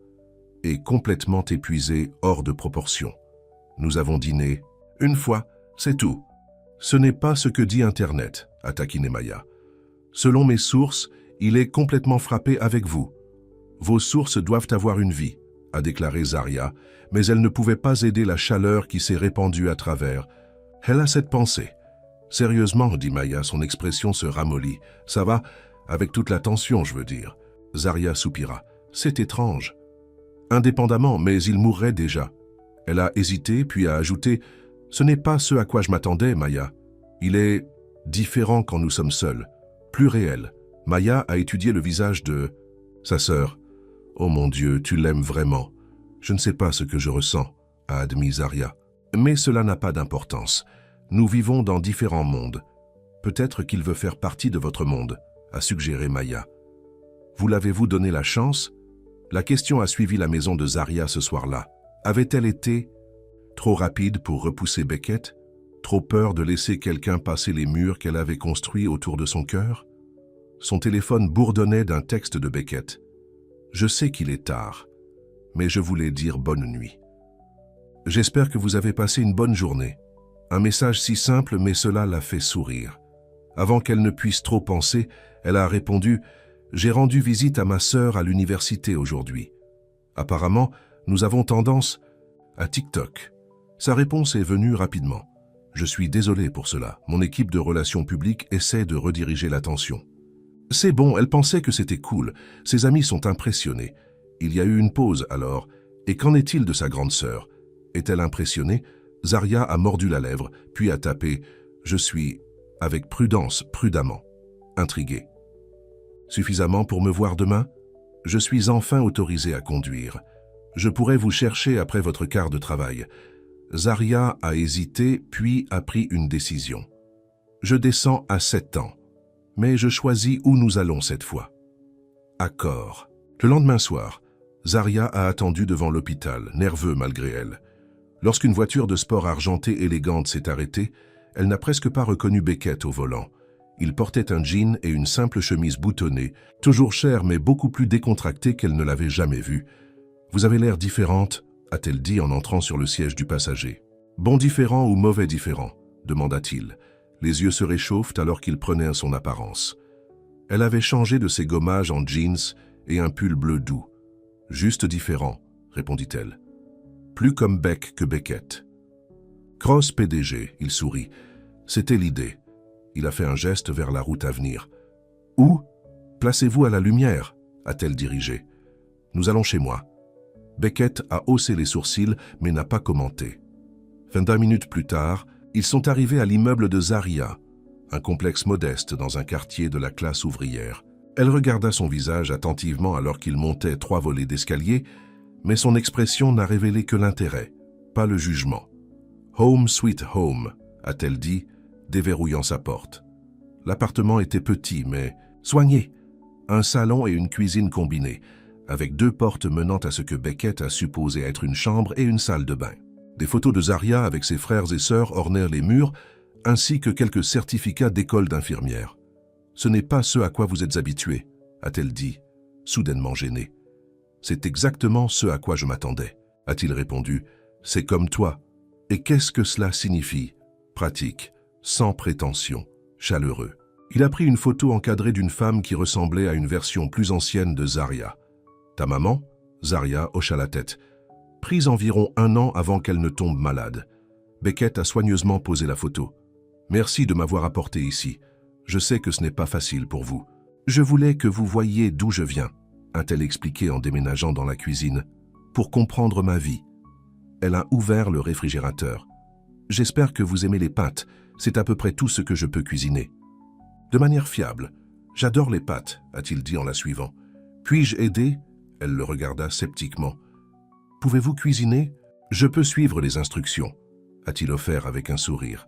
et complètement épuisé hors de proportion. Nous avons dîné. Une fois, c'est tout. Ce n'est pas ce que dit Internet, a taquiné Maya. Selon mes sources, il est complètement frappé avec vous. Vos sources doivent avoir une vie, a déclaré Zaria, mais elle ne pouvait pas aider la chaleur qui s'est répandue à travers. Elle a cette pensée. Sérieusement, dit Maya, son expression se ramollit. Ça va? Avec toute la tension, je veux dire. Zaria soupira. C'est étrange. Indépendamment, mais il mourrait déjà. Elle a hésité, puis a ajouté « Ce n'est pas ce à quoi je m'attendais, Maya. Il est différent quand nous sommes seuls, plus réel. » Maya a étudié le visage de sa sœur. « Oh mon Dieu, tu l'aimes vraiment. Je ne sais pas ce que je ressens, » a admis Zaria. « Mais cela n'a pas d'importance. Nous vivons dans différents mondes. Peut-être qu'il veut faire partie de votre monde, » a suggéré Maya. « Vous l'avez-vous donné la chance ?» La question a suivi la maison de Zaria ce soir-là. Avait-elle été trop rapide pour repousser Beckett? Trop peur de laisser quelqu'un passer les murs qu'elle avait construits autour de son cœur? Son téléphone bourdonnait d'un texte de Beckett. « Je sais qu'il est tard, mais je voulais dire bonne nuit. J'espère que vous avez passé une bonne journée. » Un message si simple, mais cela l'a fait sourire. Avant qu'elle ne puisse trop penser, elle a répondu « J'ai rendu visite à ma sœur à l'université aujourd'hui. Apparemment, nous avons tendance à TikTok. » Sa réponse est venue rapidement. « Je suis désolé pour cela. Mon équipe de relations publiques essaie de rediriger l'attention. » C'est bon, elle pensait que c'était cool. Ses amis sont impressionnés. Il y a eu une pause alors. Et qu'en est-il de sa grande sœur? Est-elle impressionnée? Zaria a mordu la lèvre, puis a tapé « Je suis, avec prudence, prudemment, intrigué. Suffisamment pour me voir demain? Je suis enfin autorisé à conduire. Je pourrais vous chercher après votre quart de travail. » Zaria a hésité, puis a pris une décision. « Je descends à 7 ans, mais je choisis où nous allons cette fois. » Accord. Le lendemain soir, Zaria a attendu devant l'hôpital, nerveux malgré elle. Lorsqu'une voiture de sport argentée élégante s'est arrêtée, elle n'a presque pas reconnu Beckett au volant. Il portait un jean et une simple chemise boutonnée, toujours chère mais beaucoup plus décontractée qu'elle ne l'avait jamais vue. « Vous avez l'air différente », a-t-elle dit en entrant sur le siège du passager. « Bon différent ou mauvais différent ?» demanda-t-il. Les yeux se réchauffent alors qu'il prenait son apparence. Elle avait changé de ses gommages en jeans et un pull bleu doux. « Juste différent », répondit-elle. « Plus comme Beck que Beckett. » Cross PDG, il sourit. C'était l'idée. Il a fait un geste vers la route à venir. « Où? Placez-vous à la lumière » a-t-elle dirigé. « Nous allons chez moi. » Beckett a haussé les sourcils mais n'a pas commenté. 20 minutes plus tard, ils sont arrivés à l'immeuble de Zaria, un complexe modeste dans un quartier de la classe ouvrière. Elle regarda son visage attentivement alors qu'il montait 3 volets d'escalier, mais son expression n'a révélé que l'intérêt, pas le jugement. « Home sweet home », a-t-elle dit, déverrouillant sa porte. L'appartement était petit, mais soigné. Un salon et une cuisine combinés, avec 2 portes menant à ce que Beckett a supposé être une chambre et une salle de bain. Des photos de Zaria avec ses frères et sœurs ornèrent les murs, ainsi que quelques certificats d'école d'infirmière. « Ce n'est pas ce à quoi vous êtes habitué », a-t-elle dit, soudainement gênée. « C'est exactement ce à quoi je m'attendais », a-t-il répondu. « C'est comme toi. Et qu'est-ce que cela signifie? Pratique, sans prétention, chaleureux. » Il a pris une photo encadrée d'une femme qui ressemblait à une version plus ancienne de Zaria. « Ta maman ?» Zaria hocha la tête. « Prise environ 1 an avant qu'elle ne tombe malade. » Beckett a soigneusement posé la photo. « Merci de m'avoir apporté ici. Je sais que ce n'est pas facile pour vous. Je voulais que vous voyiez d'où je viens, » a-t-elle expliqué en déménageant dans la cuisine, « pour comprendre ma vie. » Elle a ouvert le réfrigérateur. « J'espère que vous aimez les pâtes. C'est à peu près tout ce que je peux cuisiner. » De manière fiable. « J'adore les pâtes, » a-t-il dit en la suivant. « Puis-je aider ?» Elle le regarda sceptiquement. « Pouvez-vous cuisiner ? Je peux suivre les instructions, » a-t-il offert avec un sourire.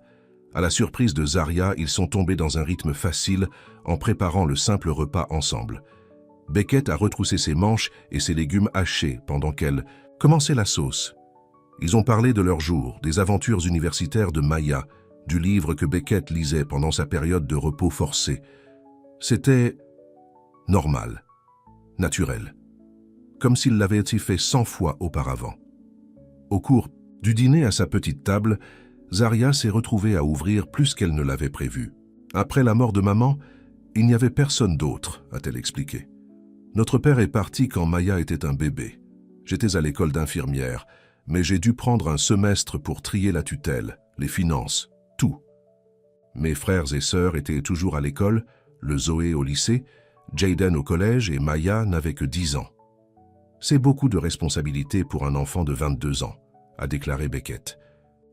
À la surprise de Zaria, ils sont tombés dans un rythme facile en préparant le simple repas ensemble. Beckett a retroussé ses manches et ses légumes hachés pendant qu'elle commençait la sauce. Ils ont parlé de leur jour, des aventures universitaires de Maya, du livre que Beckett lisait pendant sa période de repos forcé. C'était normal, naturel, comme s'il l'avait été fait 100 fois auparavant. Au cours du dîner à sa petite table, Zaria s'est retrouvée à ouvrir plus qu'elle ne l'avait prévu. Après la mort de maman, il n'y avait personne d'autre, a-t-elle expliqué. Notre père est parti quand Maya était un bébé. J'étais à l'école d'infirmière, mais j'ai dû prendre un semestre pour trier la tutelle, les finances, tout. Mes frères et sœurs étaient toujours à l'école, le Zoé au lycée, Jaden au collège et Maya n'avait que 10 ans. C'est beaucoup de responsabilités pour un enfant de 22 ans, a déclaré Beckett.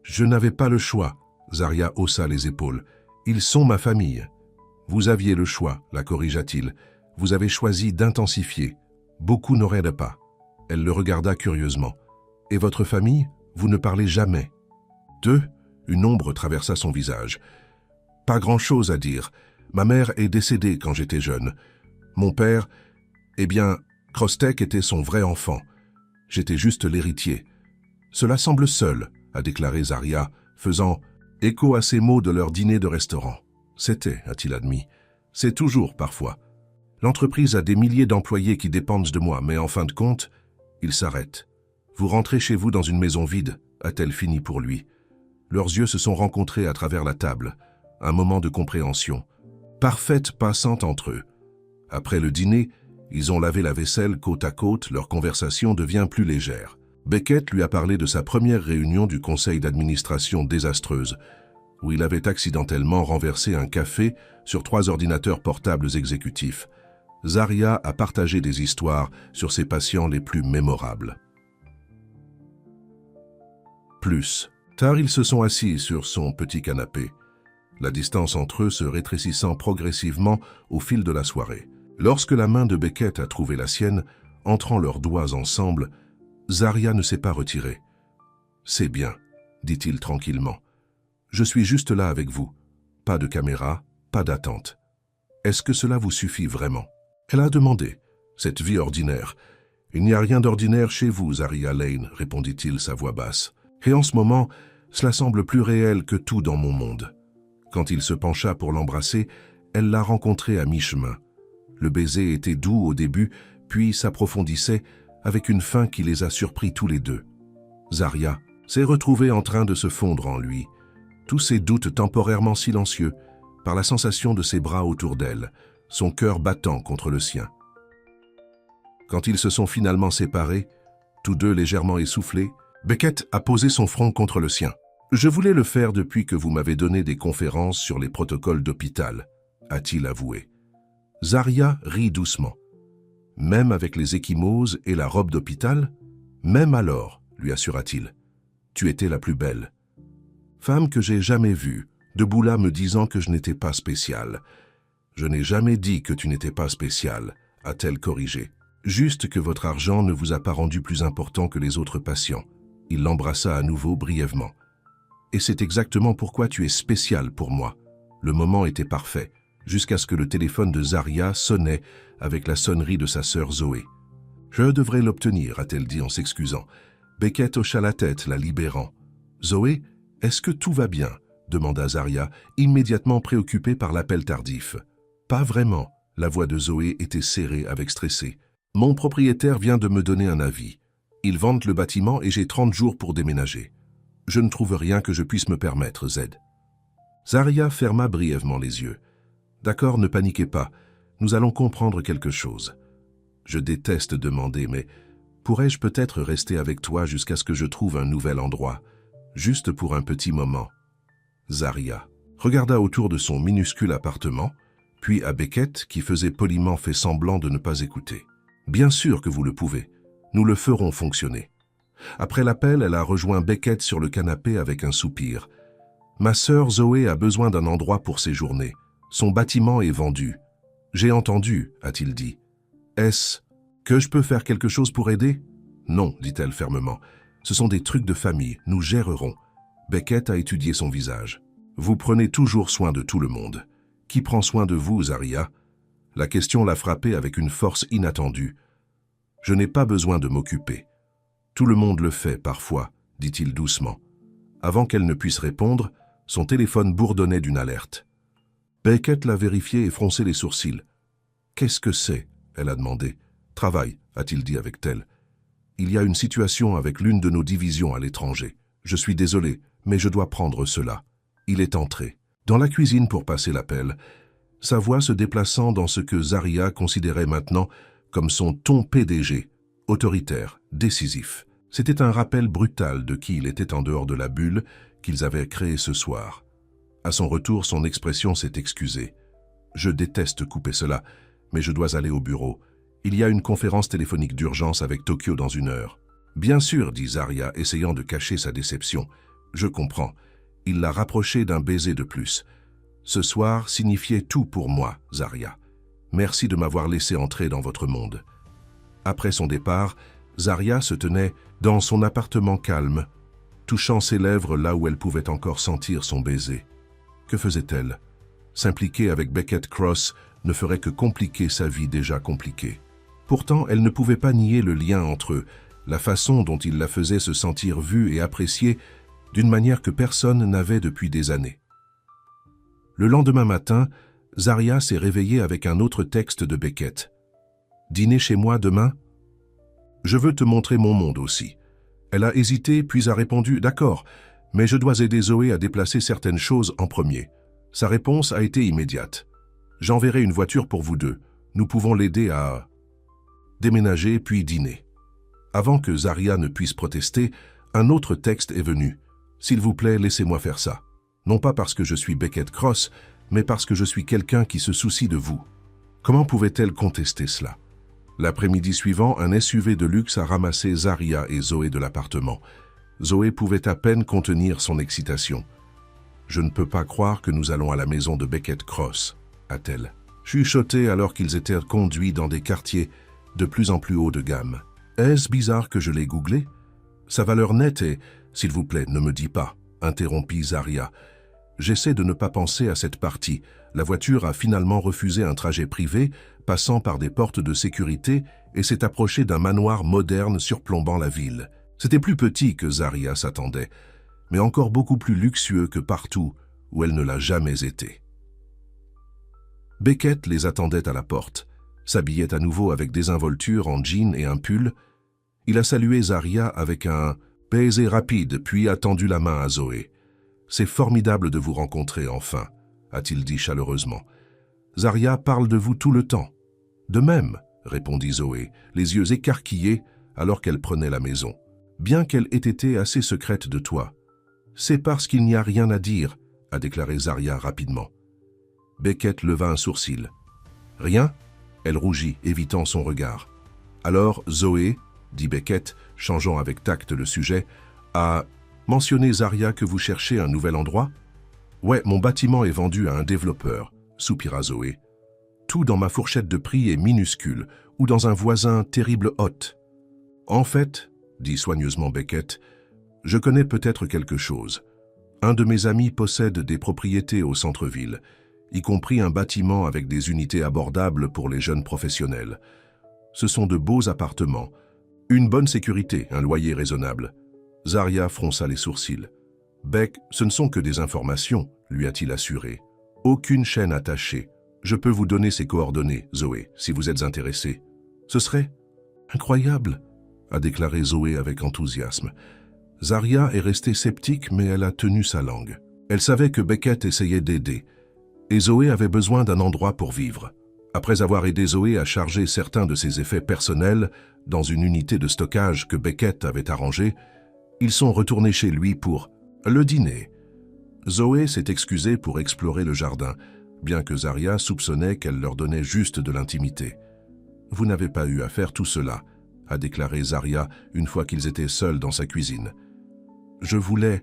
Je n'avais pas le choix, Zaria haussa les épaules. Ils sont ma famille. Vous aviez le choix, la corrigea-t-il. Vous avez choisi d'intensifier. Beaucoup n'auraient pas. Elle le regarda curieusement. Et votre famille, vous ne parlez jamais. Une ombre traversa son visage. Pas grand-chose à dire. Ma mère est décédée quand j'étais jeune. Mon père, eh bien, Krostek était son vrai enfant. J'étais juste l'héritier. Cela semble seul, a déclaré Zaria, faisant écho à ces mots de leur dîner de restaurant. C'était, a-t-il admis. C'est toujours parfois. L'entreprise a des milliers d'employés qui dépendent de moi, mais en fin de compte, il s'arrête. Vous rentrez chez vous dans une maison vide, a-t-elle fini pour lui. Leurs yeux se sont rencontrés à travers la table. Un moment de compréhension. Parfaite passante entre eux. Après le dîner, ils ont lavé la vaisselle côte à côte, leur conversation devient plus légère. Beckett lui a parlé de sa première réunion du conseil d'administration désastreuse. où il avait accidentellement renversé un café sur 3 ordinateurs portables exécutifs. Zaria a partagé des histoires sur ses patients les plus mémorables. Plus tard, ils se sont assis sur son petit canapé, la distance entre eux se rétrécissant progressivement au fil de la soirée. Lorsque la main de Beckett a trouvé la sienne, entrant leurs doigts ensemble, Zaria ne s'est pas retirée. « C'est bien, » dit-il tranquillement. « Je suis juste là avec vous. Pas de caméra, pas d'attente. Est-ce que cela vous suffit vraiment ?» Elle a demandé. « Cette vie ordinaire. Il n'y a rien d'ordinaire chez vous, Zaria Lane, » répondit-il sa voix basse. « Et en ce moment, cela semble plus réel que tout dans mon monde. » Quand il se pencha pour l'embrasser, elle l'a rencontré à mi-chemin. Le baiser était doux au début, puis s'approfondissait avec une fin qui les a surpris tous les deux. Zaria s'est retrouvée en train de se fondre en lui, tous ses doutes temporairement silencieux, par la sensation de ses bras autour d'elle, son cœur battant contre le sien. Quand ils se sont finalement séparés, tous deux légèrement essoufflés, Beckett a posé son front contre le sien. « Je voulais le faire depuis que vous m'avez donné des conférences sur les protocoles d'hôpital », a-t-il avoué. Zaria rit doucement. « Même avec les ecchymoses et la robe d'hôpital ? Même alors, lui assura-t-il. Tu étais la plus belle. Femme que j'ai jamais vue, debout là me disant que je n'étais pas spéciale. Je n'ai jamais dit que tu n'étais pas spéciale, a-t-elle corrigé. Juste que votre argent ne vous a pas rendu plus important que les autres patients. Il l'embrassa à nouveau brièvement. Et c'est exactement pourquoi tu es spécial pour moi. Le moment était parfait, jusqu'à ce que le téléphone de Zaria sonnait avec la sonnerie de sa sœur Zoé. « Je devrais l'obtenir », a-t-elle dit en s'excusant. Beckett hocha la tête, la libérant. « Zoé, est-ce que tout va bien ?» demanda Zaria, immédiatement préoccupée par l'appel tardif. « Pas vraiment », la voix de Zoé était serrée avec stressé. « Mon propriétaire vient de me donner un avis. Il vante le bâtiment et j'ai 30 jours pour déménager. Je ne trouve rien que je puisse me permettre, Z. » Zaria ferma brièvement les yeux. « D'accord, ne paniquez pas. Nous allons comprendre quelque chose. Je déteste demander, mais pourrais-je peut-être rester avec toi jusqu'à ce que je trouve un nouvel endroit, juste pour un petit moment ?» Zaria regarda autour de son minuscule appartement, puis à Beckett qui faisait poliment fait semblant de ne pas écouter. « Bien sûr que vous le pouvez. Nous le ferons fonctionner. » Après l'appel, elle a rejoint Beckett sur le canapé avec un soupir. « Ma sœur Zoé a besoin d'un endroit pour séjourner. Son bâtiment est vendu. »« J'ai entendu, » a-t-il dit. « Est-ce que je peux faire quelque chose pour aider ?»« Non, » dit-elle fermement. « Ce sont des trucs de famille, nous gérerons. » Beckett a étudié son visage. « Vous prenez toujours soin de tout le monde. Qui prend soin de vous, Zaria ?» La question l'a frappé avec une force inattendue. « Je n'ai pas besoin de m'occuper. » « Tout le monde le fait, parfois, » dit-il doucement. Avant qu'elle ne puisse répondre, son téléphone bourdonnait d'une alerte. Beckett l'a vérifié et fronçait les sourcils. « Qu'est-ce que c'est ?» elle a demandé. « Travail, » a-t-il dit avec tel. « Il y a une situation avec l'une de nos divisions à l'étranger. Je suis désolé, mais je dois prendre cela. » Il est entré, dans la cuisine pour passer l'appel, sa voix se déplaçant dans ce que Zaria considérait maintenant comme son ton PDG, autoritaire, décisif. C'était un rappel brutal de qui il était en dehors de la bulle qu'ils avaient créée ce soir. À son retour, son expression s'est excusée. « Je déteste couper cela, mais je dois aller au bureau. Il y a une conférence téléphonique d'urgence avec Tokyo dans 1 heure. »« Bien sûr, » dit Zaria, essayant de cacher sa déception. « Je comprends. » Il l'a rapproché d'un baiser de plus. « Ce soir signifiait tout pour moi, Zaria. Merci de m'avoir laissé entrer dans votre monde. » Après son départ, Zaria se tenait dans son appartement calme, touchant ses lèvres là où elle pouvait encore sentir son baiser. Que faisait-elle? S'impliquer avec Beckett Cross ne ferait que compliquer sa vie déjà compliquée. Pourtant, elle ne pouvait pas nier le lien entre eux, la façon dont il la faisait se sentir vue et appréciée d'une manière que personne n'avait depuis des années. Le lendemain matin, Zaria s'est réveillée avec un autre texte de Beckett. « Dîner chez moi demain ? Je veux te montrer mon monde aussi. » Elle a hésité, puis a répondu « D'accord, mais je dois aider Zoé à déplacer certaines choses en premier. » Sa réponse a été immédiate. « J'enverrai une voiture pour vous deux. Nous pouvons l'aider à déménager puis dîner. » Avant que Zaria ne puisse protester, un autre texte est venu. « S'il vous plaît, laissez-moi faire ça. » Non pas parce que je suis Beckett Cross, mais parce que je suis quelqu'un qui se soucie de vous. » Comment pouvait-elle contester cela? L'après-midi suivant, un SUV de luxe a ramassé Zaria et Zoé de l'appartement. Zoé pouvait à peine contenir son excitation. « Je ne peux pas croire que nous allons à la maison de Beckett Cross, » a-t-elle chuchoté alors qu'ils étaient conduits dans des quartiers de plus en plus haut de gamme. « Est-ce bizarre que je l'ai googlé? Sa valeur nette est... » « S'il vous plaît, ne me dis pas, » interrompit Zaria. « J'essaie de ne pas penser à cette partie. La voiture a finalement refusé un trajet privé, passant par des portes de sécurité et s'est approchée d'un manoir moderne surplombant la ville. C'était plus petit que Zaria s'attendait, mais encore beaucoup plus luxueux que partout où elle ne l'a jamais été. Beckett les attendait à la porte, s'habillait à nouveau avec désinvolture en jean et un pull. Il a salué Zaria avec un baiser rapide, puis a tendu la main à Zoé. « C'est formidable de vous rencontrer enfin, » a-t-il dit chaleureusement. « Zaria parle de vous tout le temps. »« De même, » répondit Zoé, les yeux écarquillés alors qu'elle prenait la maison. « Bien qu'elle ait été assez secrète de toi. »« C'est parce qu'il n'y a rien à dire, » a déclaré Zaria rapidement. Beckett leva un sourcil. « Rien ?» Elle rougit, évitant son regard. « Alors, Zoé, » dit Beckett, changeant avec tact le sujet, « a mentionné Zaria que vous cherchez un nouvel endroit? »« Ouais, mon bâtiment est vendu à un développeur, » soupira Zoé. « Tout dans ma fourchette de prix est minuscule, ou dans un voisin terrible hôte. »« En fait, » dit soigneusement Beckett, « je connais peut-être quelque chose. Un de mes amis possède des propriétés au centre-ville, y compris un bâtiment avec des unités abordables pour les jeunes professionnels. Ce sont de beaux appartements, une bonne sécurité, un loyer raisonnable. » Zaria fronça les sourcils. « Beck, ce ne sont que des informations, » lui a-t-il assuré. « Aucune chaîne attachée. Je peux vous donner ses coordonnées, Zoé, si vous êtes intéressée. »« Ce serait incroyable, » a déclaré Zoé avec enthousiasme. Zaria est restée sceptique, mais elle a tenu sa langue. Elle savait que Beckett essayait d'aider, et Zoé avait besoin d'un endroit pour vivre. Après avoir aidé Zoé à charger certains de ses effets personnels dans une unité de stockage que Beckett avait arrangée, ils sont retournés chez lui pour le dîner. Zoé s'est excusée pour explorer le jardin, bien que Zaria soupçonnait qu'elle leur donnait juste de l'intimité. « Vous n'avez pas eu à faire tout cela, » a déclaré Zaria une fois qu'ils étaient seuls dans sa cuisine. « Je voulais, »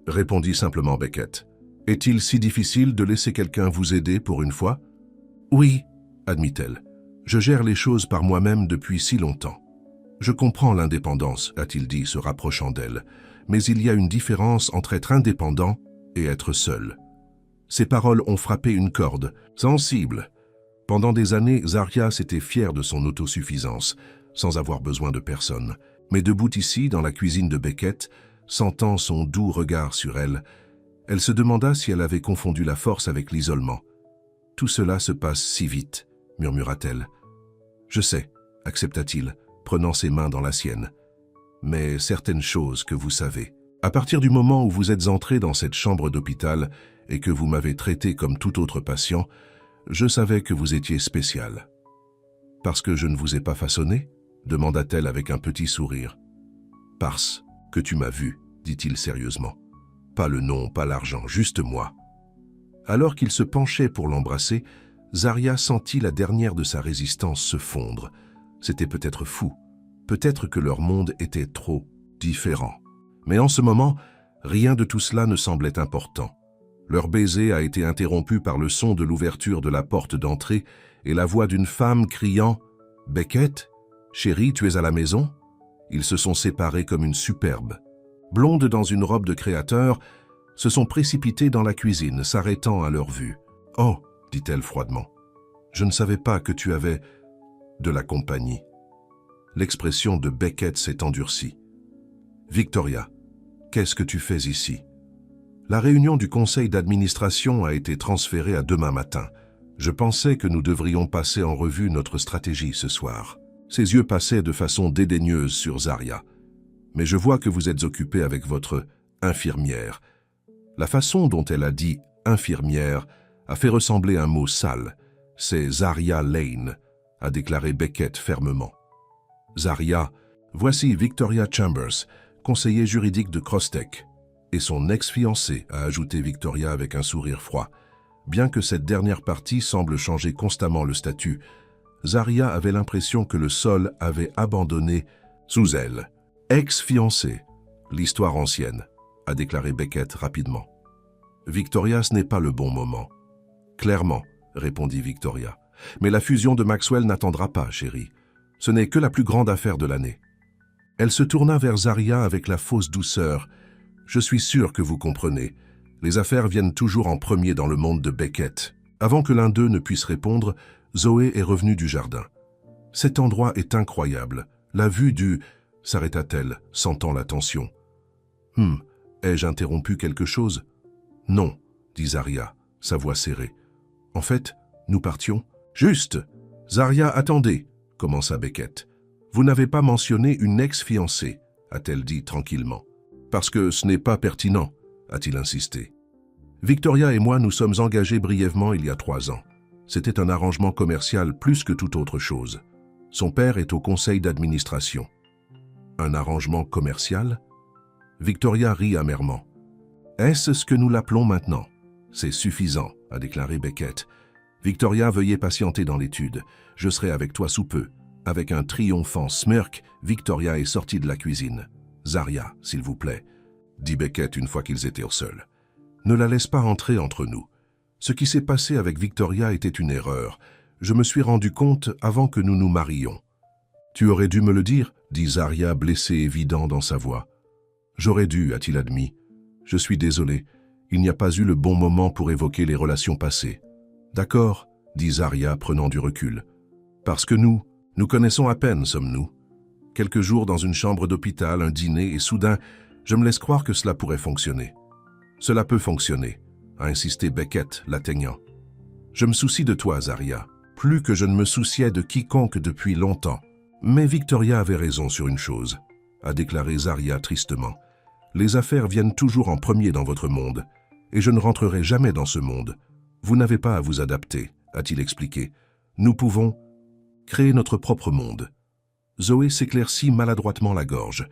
répondit simplement Beckett. « Est-il si difficile de laisser quelqu'un vous aider pour une fois? »« Oui, » admit-elle. « Je gère les choses par moi-même depuis si longtemps. »« Je comprends l'indépendance, » a-t-il dit, se rapprochant d'elle, « mais il y a une différence entre être indépendant et être seul. » Ces paroles ont frappé une corde, sensible. Pendant des années, Zaria s'était fière de son autosuffisance, sans avoir besoin de personne. Mais debout ici, dans la cuisine de Beckett, sentant son doux regard sur elle, elle se demanda si elle avait confondu la force avec l'isolement. « Tout cela se passe si vite, » murmura-t-elle. « Je sais, » accepta-t-il, prenant ses mains dans la sienne. « Mais certaines choses que vous savez. À partir du moment où vous êtes entré dans cette chambre d'hôpital et que vous m'avez traité comme tout autre patient, je savais que vous étiez spécial. »« Parce que je ne vous ai pas façonné ?» demanda-t-elle avec un petit sourire. « Parce que tu m'as vu, » dit-il sérieusement. « Pas le nom, pas l'argent, juste moi. » Alors qu'il se penchait pour l'embrasser, Zaria sentit la dernière de sa résistance se fondre. C'était peut-être fou, peut-être que leur monde était trop différent. Mais en ce moment, rien de tout cela ne semblait important. Leur baiser a été interrompu par le son de l'ouverture de la porte d'entrée et la voix d'une femme criant « Beckett, chérie, tu es à la maison ?» Ils se sont séparés comme une superbe. Blondes dans une robe de créateur, se sont précipités dans la cuisine, s'arrêtant à leur vue. « Oh !» dit-elle froidement. « Je ne savais pas que tu avais de la compagnie. » L'expression de Beckett s'est endurcie. « Victoria, qu'est-ce que tu fais ici ?» La réunion du conseil d'administration a été transférée à demain matin. Je pensais que nous devrions passer en revue notre stratégie ce soir. Ses yeux passaient de façon dédaigneuse sur Zaria. Mais je vois que vous êtes occupé avec votre infirmière. La façon dont elle a dit « infirmière » a fait ressembler un mot sale. C'est Zaria Lane, a déclaré Beckett fermement. Zaria, voici Victoria Chambers, conseiller juridique de Crosstech. Et son ex-fiancé, a ajouté Victoria avec un sourire froid. Bien que cette dernière partie semble changer constamment le statut, Zaria avait l'impression que le sol avait abandonné sous elle. Ex-fiancé, l'histoire ancienne, a déclaré Beckett rapidement. Victoria, ce n'est pas le bon moment. Clairement, répondit Victoria. Mais la fusion de Maxwell n'attendra pas, chérie. Ce n'est que la plus grande affaire de l'année. Elle se tourna vers Zaria avec la fausse douceur. Je suis sûr que vous comprenez. Les affaires viennent toujours en premier dans le monde de Beckett. Avant que l'un d'eux ne puisse répondre, Zoé est revenue du jardin. Cet endroit est incroyable. La vue du... s'arrêta-t-elle, sentant la tension. Ai-je interrompu quelque chose? Non, dit Zaria, sa voix serrée. En fait, nous partions. Juste! Zaria, attendez, commença Beckett. Vous n'avez pas mentionné une ex-fiancée, a-t-elle dit tranquillement. Parce que ce n'est pas pertinent, a-t-il insisté. Victoria et moi nous sommes engagés brièvement il y a 3 ans. C'était un arrangement commercial plus que toute autre chose. Son père est au conseil d'administration. Un arrangement commercial? Victoria rit amèrement. Est-ce ce que nous l'appelons maintenant? C'est suffisant, a déclaré Beckett. Victoria, veuillez patienter dans l'étude. Je serai avec toi sous peu. Avec un triomphant smirk, Victoria est sortie de la cuisine. Zaria, s'il vous plaît, dit Beckett une fois qu'ils étaient seuls. Ne la laisse pas entrer entre nous. Ce qui s'est passé avec Victoria était une erreur. Je me suis rendu compte avant que nous nous marions. Tu aurais dû me le dire, dit Zaria, blessé et vidant dans sa voix. J'aurais dû, a-t-il admis. Je suis désolé. Il n'y a pas eu le bon moment pour évoquer les relations passées. D'accord, dit Zaria, prenant du recul. Parce que nous connaissons à peine, sommes-nous. Quelques jours dans une chambre d'hôpital, un dîner, et soudain, je me laisse croire que cela pourrait fonctionner. Cela peut fonctionner, a insisté Beckett, l'atteignant. Je me soucie de toi, Zaria, plus que je ne me souciais de quiconque depuis longtemps. Mais Victoria avait raison sur une chose, a déclaré Zaria tristement. Les affaires viennent toujours en premier dans votre monde, et je ne rentrerai jamais dans ce monde. Vous n'avez pas à vous adapter, a-t-il expliqué. Nous pouvons créer notre propre monde. Zoé s'éclaircit maladroitement la gorge.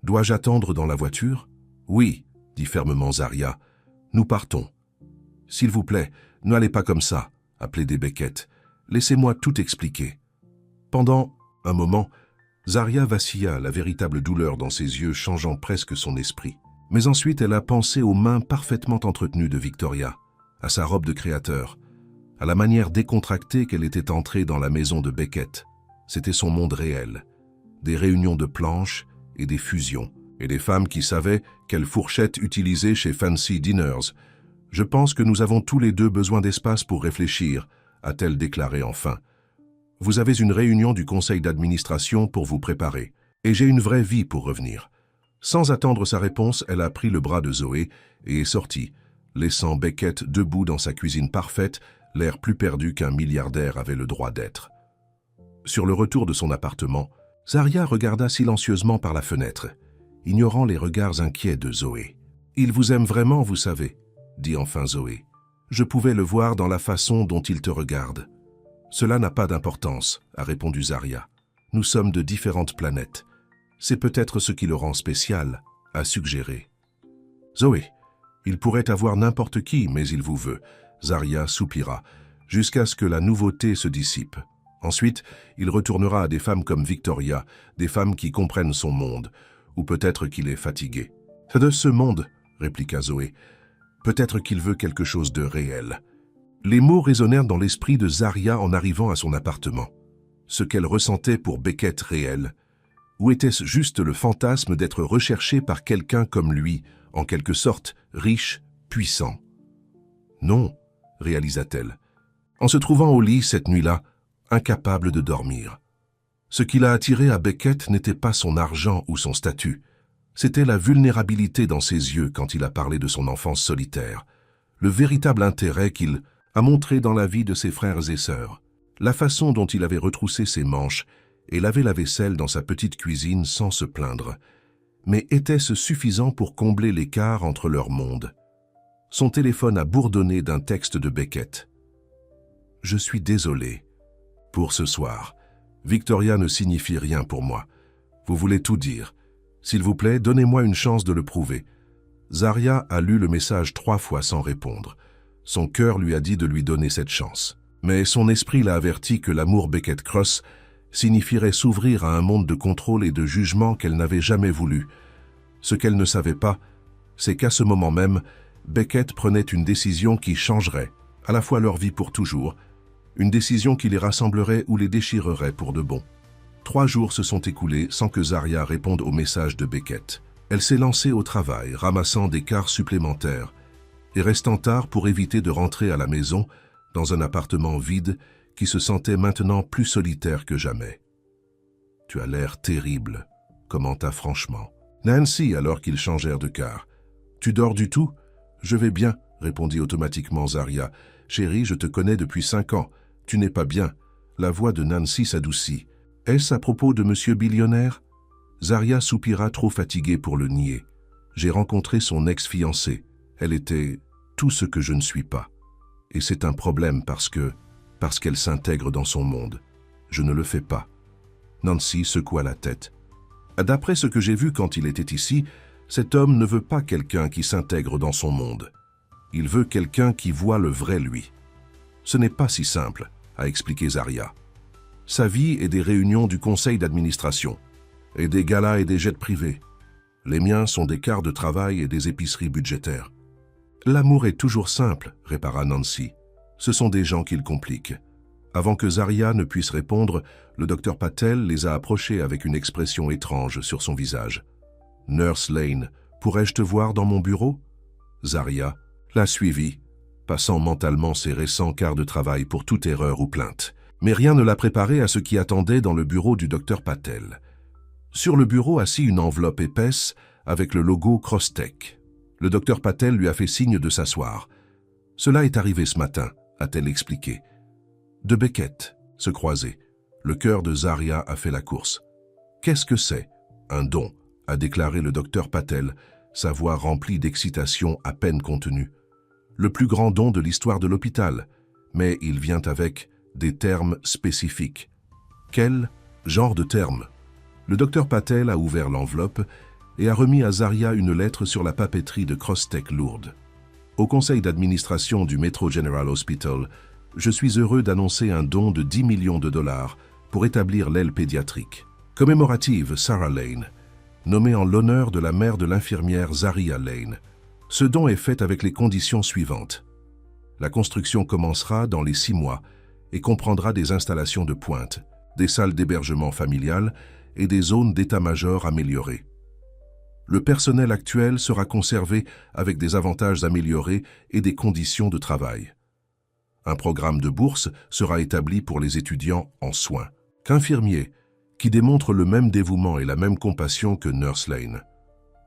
Dois-je attendre dans la voiture? Oui, dit fermement Zaria. Nous partons. S'il vous plaît, n'allez pas comme ça, a plaidé Beckett. Laissez-moi tout expliquer. Pendant un moment, Zaria vacilla, la véritable douleur dans ses yeux changeant presque son esprit. Mais ensuite, elle a pensé aux mains parfaitement entretenues de Victoria, à sa robe de créateur, à la manière décontractée qu'elle était entrée dans la maison de Beckett. C'était son monde réel. Des réunions de planches et des fusions, et des femmes qui savaient quelle fourchette utiliser chez Fancy Dinners. Je pense que nous avons tous les deux besoin d'espace pour réfléchir, a-t-elle déclaré enfin. Vous avez une réunion du conseil d'administration pour vous préparer, et j'ai une vraie vie pour revenir. Sans attendre sa réponse, elle a pris le bras de Zoé et est sortie, laissant Beckett debout dans sa cuisine parfaite, l'air plus perdu qu'un milliardaire avait le droit d'être. Sur le retour de son appartement, Zaria regarda silencieusement par la fenêtre, ignorant les regards inquiets de Zoé. « Il vous aime vraiment, vous savez, » dit enfin Zoé. « Je pouvais le voir dans la façon dont il te regarde. »« Cela n'a pas d'importance, » a répondu Zaria. « Nous sommes de différentes planètes. C'est peut-être ce qui le rend spécial, » a suggéré. « Zoé, il pourrait avoir n'importe qui, mais il vous veut. » Zaria soupira, jusqu'à ce que la nouveauté se dissipe. Ensuite, il retournera à des femmes comme Victoria, des femmes qui comprennent son monde, ou peut-être qu'il est fatigué. « De ce monde, » répliqua Zoé. « Peut-être qu'il veut quelque chose de réel. » Les mots résonnèrent dans l'esprit de Zaria en arrivant à son appartement. Ce qu'elle ressentait pour Beckett réel. Ou était-ce juste le fantasme d'être recherché par quelqu'un comme lui, en quelque sorte riche, puissant? Non, réalisa-t-elle, en se trouvant au lit cette nuit-là, incapable de dormir. Ce qui l'a attiré à Beckett n'était pas son argent ou son statut, c'était la vulnérabilité dans ses yeux quand il a parlé de son enfance solitaire, le véritable intérêt qu'il a montré dans la vie de ses frères et sœurs, la façon dont il avait retroussé ses manches et lavé la vaisselle dans sa petite cuisine sans se plaindre. Mais était-ce suffisant pour combler l'écart entre leurs mondes? Son téléphone a bourdonné d'un texte de Beckett. « Je suis désolé. Pour ce soir. Victoria ne signifie rien pour moi. Vous voulez tout dire. S'il vous plaît, donnez-moi une chance de le prouver. Zarya a lu le message 3 fois sans répondre. Son cœur lui a dit de lui donner cette chance. Mais son esprit l'a averti que l'amour Beckett Cross signifierait s'ouvrir à un monde de contrôle et de jugement qu'elle n'avait jamais voulu. Ce qu'elle ne savait pas, c'est qu'à ce moment même, Beckett prenait une décision qui changerait à la fois leur vie pour toujours, une décision qui les rassemblerait ou les déchirerait pour de bon. 3 jours se sont écoulés sans que Zarya réponde au message de Beckett. Elle s'est lancée au travail, ramassant des quarts supplémentaires, et restant tard pour éviter de rentrer à la maison dans un appartement vide qui se sentait maintenant plus solitaire que jamais. « Tu as l'air terrible », commenta franchement Nancy alors qu'ils changèrent de quart. « Tu dors du tout ?»« Je vais bien », répondit automatiquement Zarya. « Chérie, je te connais depuis 5 ans. Tu n'es pas bien. » La voix de Nancy s'adoucit. « Est-ce à propos de Monsieur Billionnaire ?» Zarya soupira trop fatiguée pour le nier. « J'ai rencontré son ex-fiancée. Elle était tout ce que je ne suis pas. Et c'est un problème parce qu'elle s'intègre dans son monde. Je ne le fais pas. » Nancy secoua la tête. « D'après ce que j'ai vu quand il était ici, cet homme ne veut pas quelqu'un qui s'intègre dans son monde. Il veut quelqu'un qui voit le vrai lui. Ce n'est pas si simple, a expliqué Zarya. Sa vie est des réunions du conseil d'administration, et des galas et des jets privés. Les miens sont des quarts de travail et des épiceries budgétaires. L'amour est toujours simple, répara Nancy. Ce sont des gens qui le compliquent. Avant que Zarya ne puisse répondre, le docteur Patel les a approchés avec une expression étrange sur son visage. « Nurse Lane, pourrais-je te voir dans mon bureau ?» Zarya l'a suivi, passant mentalement ses récents quarts de travail pour toute erreur ou plainte. Mais rien ne l'a préparé à ce qui attendait dans le bureau du docteur Patel. Sur le bureau assis une enveloppe épaisse avec le logo Crosstech. Le docteur Patel lui a fait signe de s'asseoir. « Cela est arrivé ce matin », a-t-elle expliqué. De Beckett, se croiser. Le cœur de Zarya a fait la course. « Qu'est-ce que c'est ?»« Un don », a déclaré le docteur Patel, sa voix remplie d'excitation à peine contenue. Le plus grand don de l'histoire de l'hôpital, mais il vient avec des termes spécifiques. Quel genre de termes? Le docteur Patel a ouvert l'enveloppe et a remis à Zarya une lettre sur la papeterie de Crosstech Lourdes. Au conseil d'administration du Metro General Hospital, je suis heureux d'annoncer un don de 10 millions de dollars pour établir l'aile pédiatrique. Commémorative Sarah Lane, nommée en l'honneur de la mère de l'infirmière Zarya Lane. Ce don est fait avec les conditions suivantes. La construction commencera dans les 6 mois et comprendra des installations de pointe, des salles d'hébergement familial et des zones d'état-major améliorées. Le personnel actuel sera conservé avec des avantages améliorés et des conditions de travail. Un programme de bourse sera établi pour les étudiants en soins. Qu'infirmiers, qui démontrent le même dévouement et la même compassion que Nurse Lane.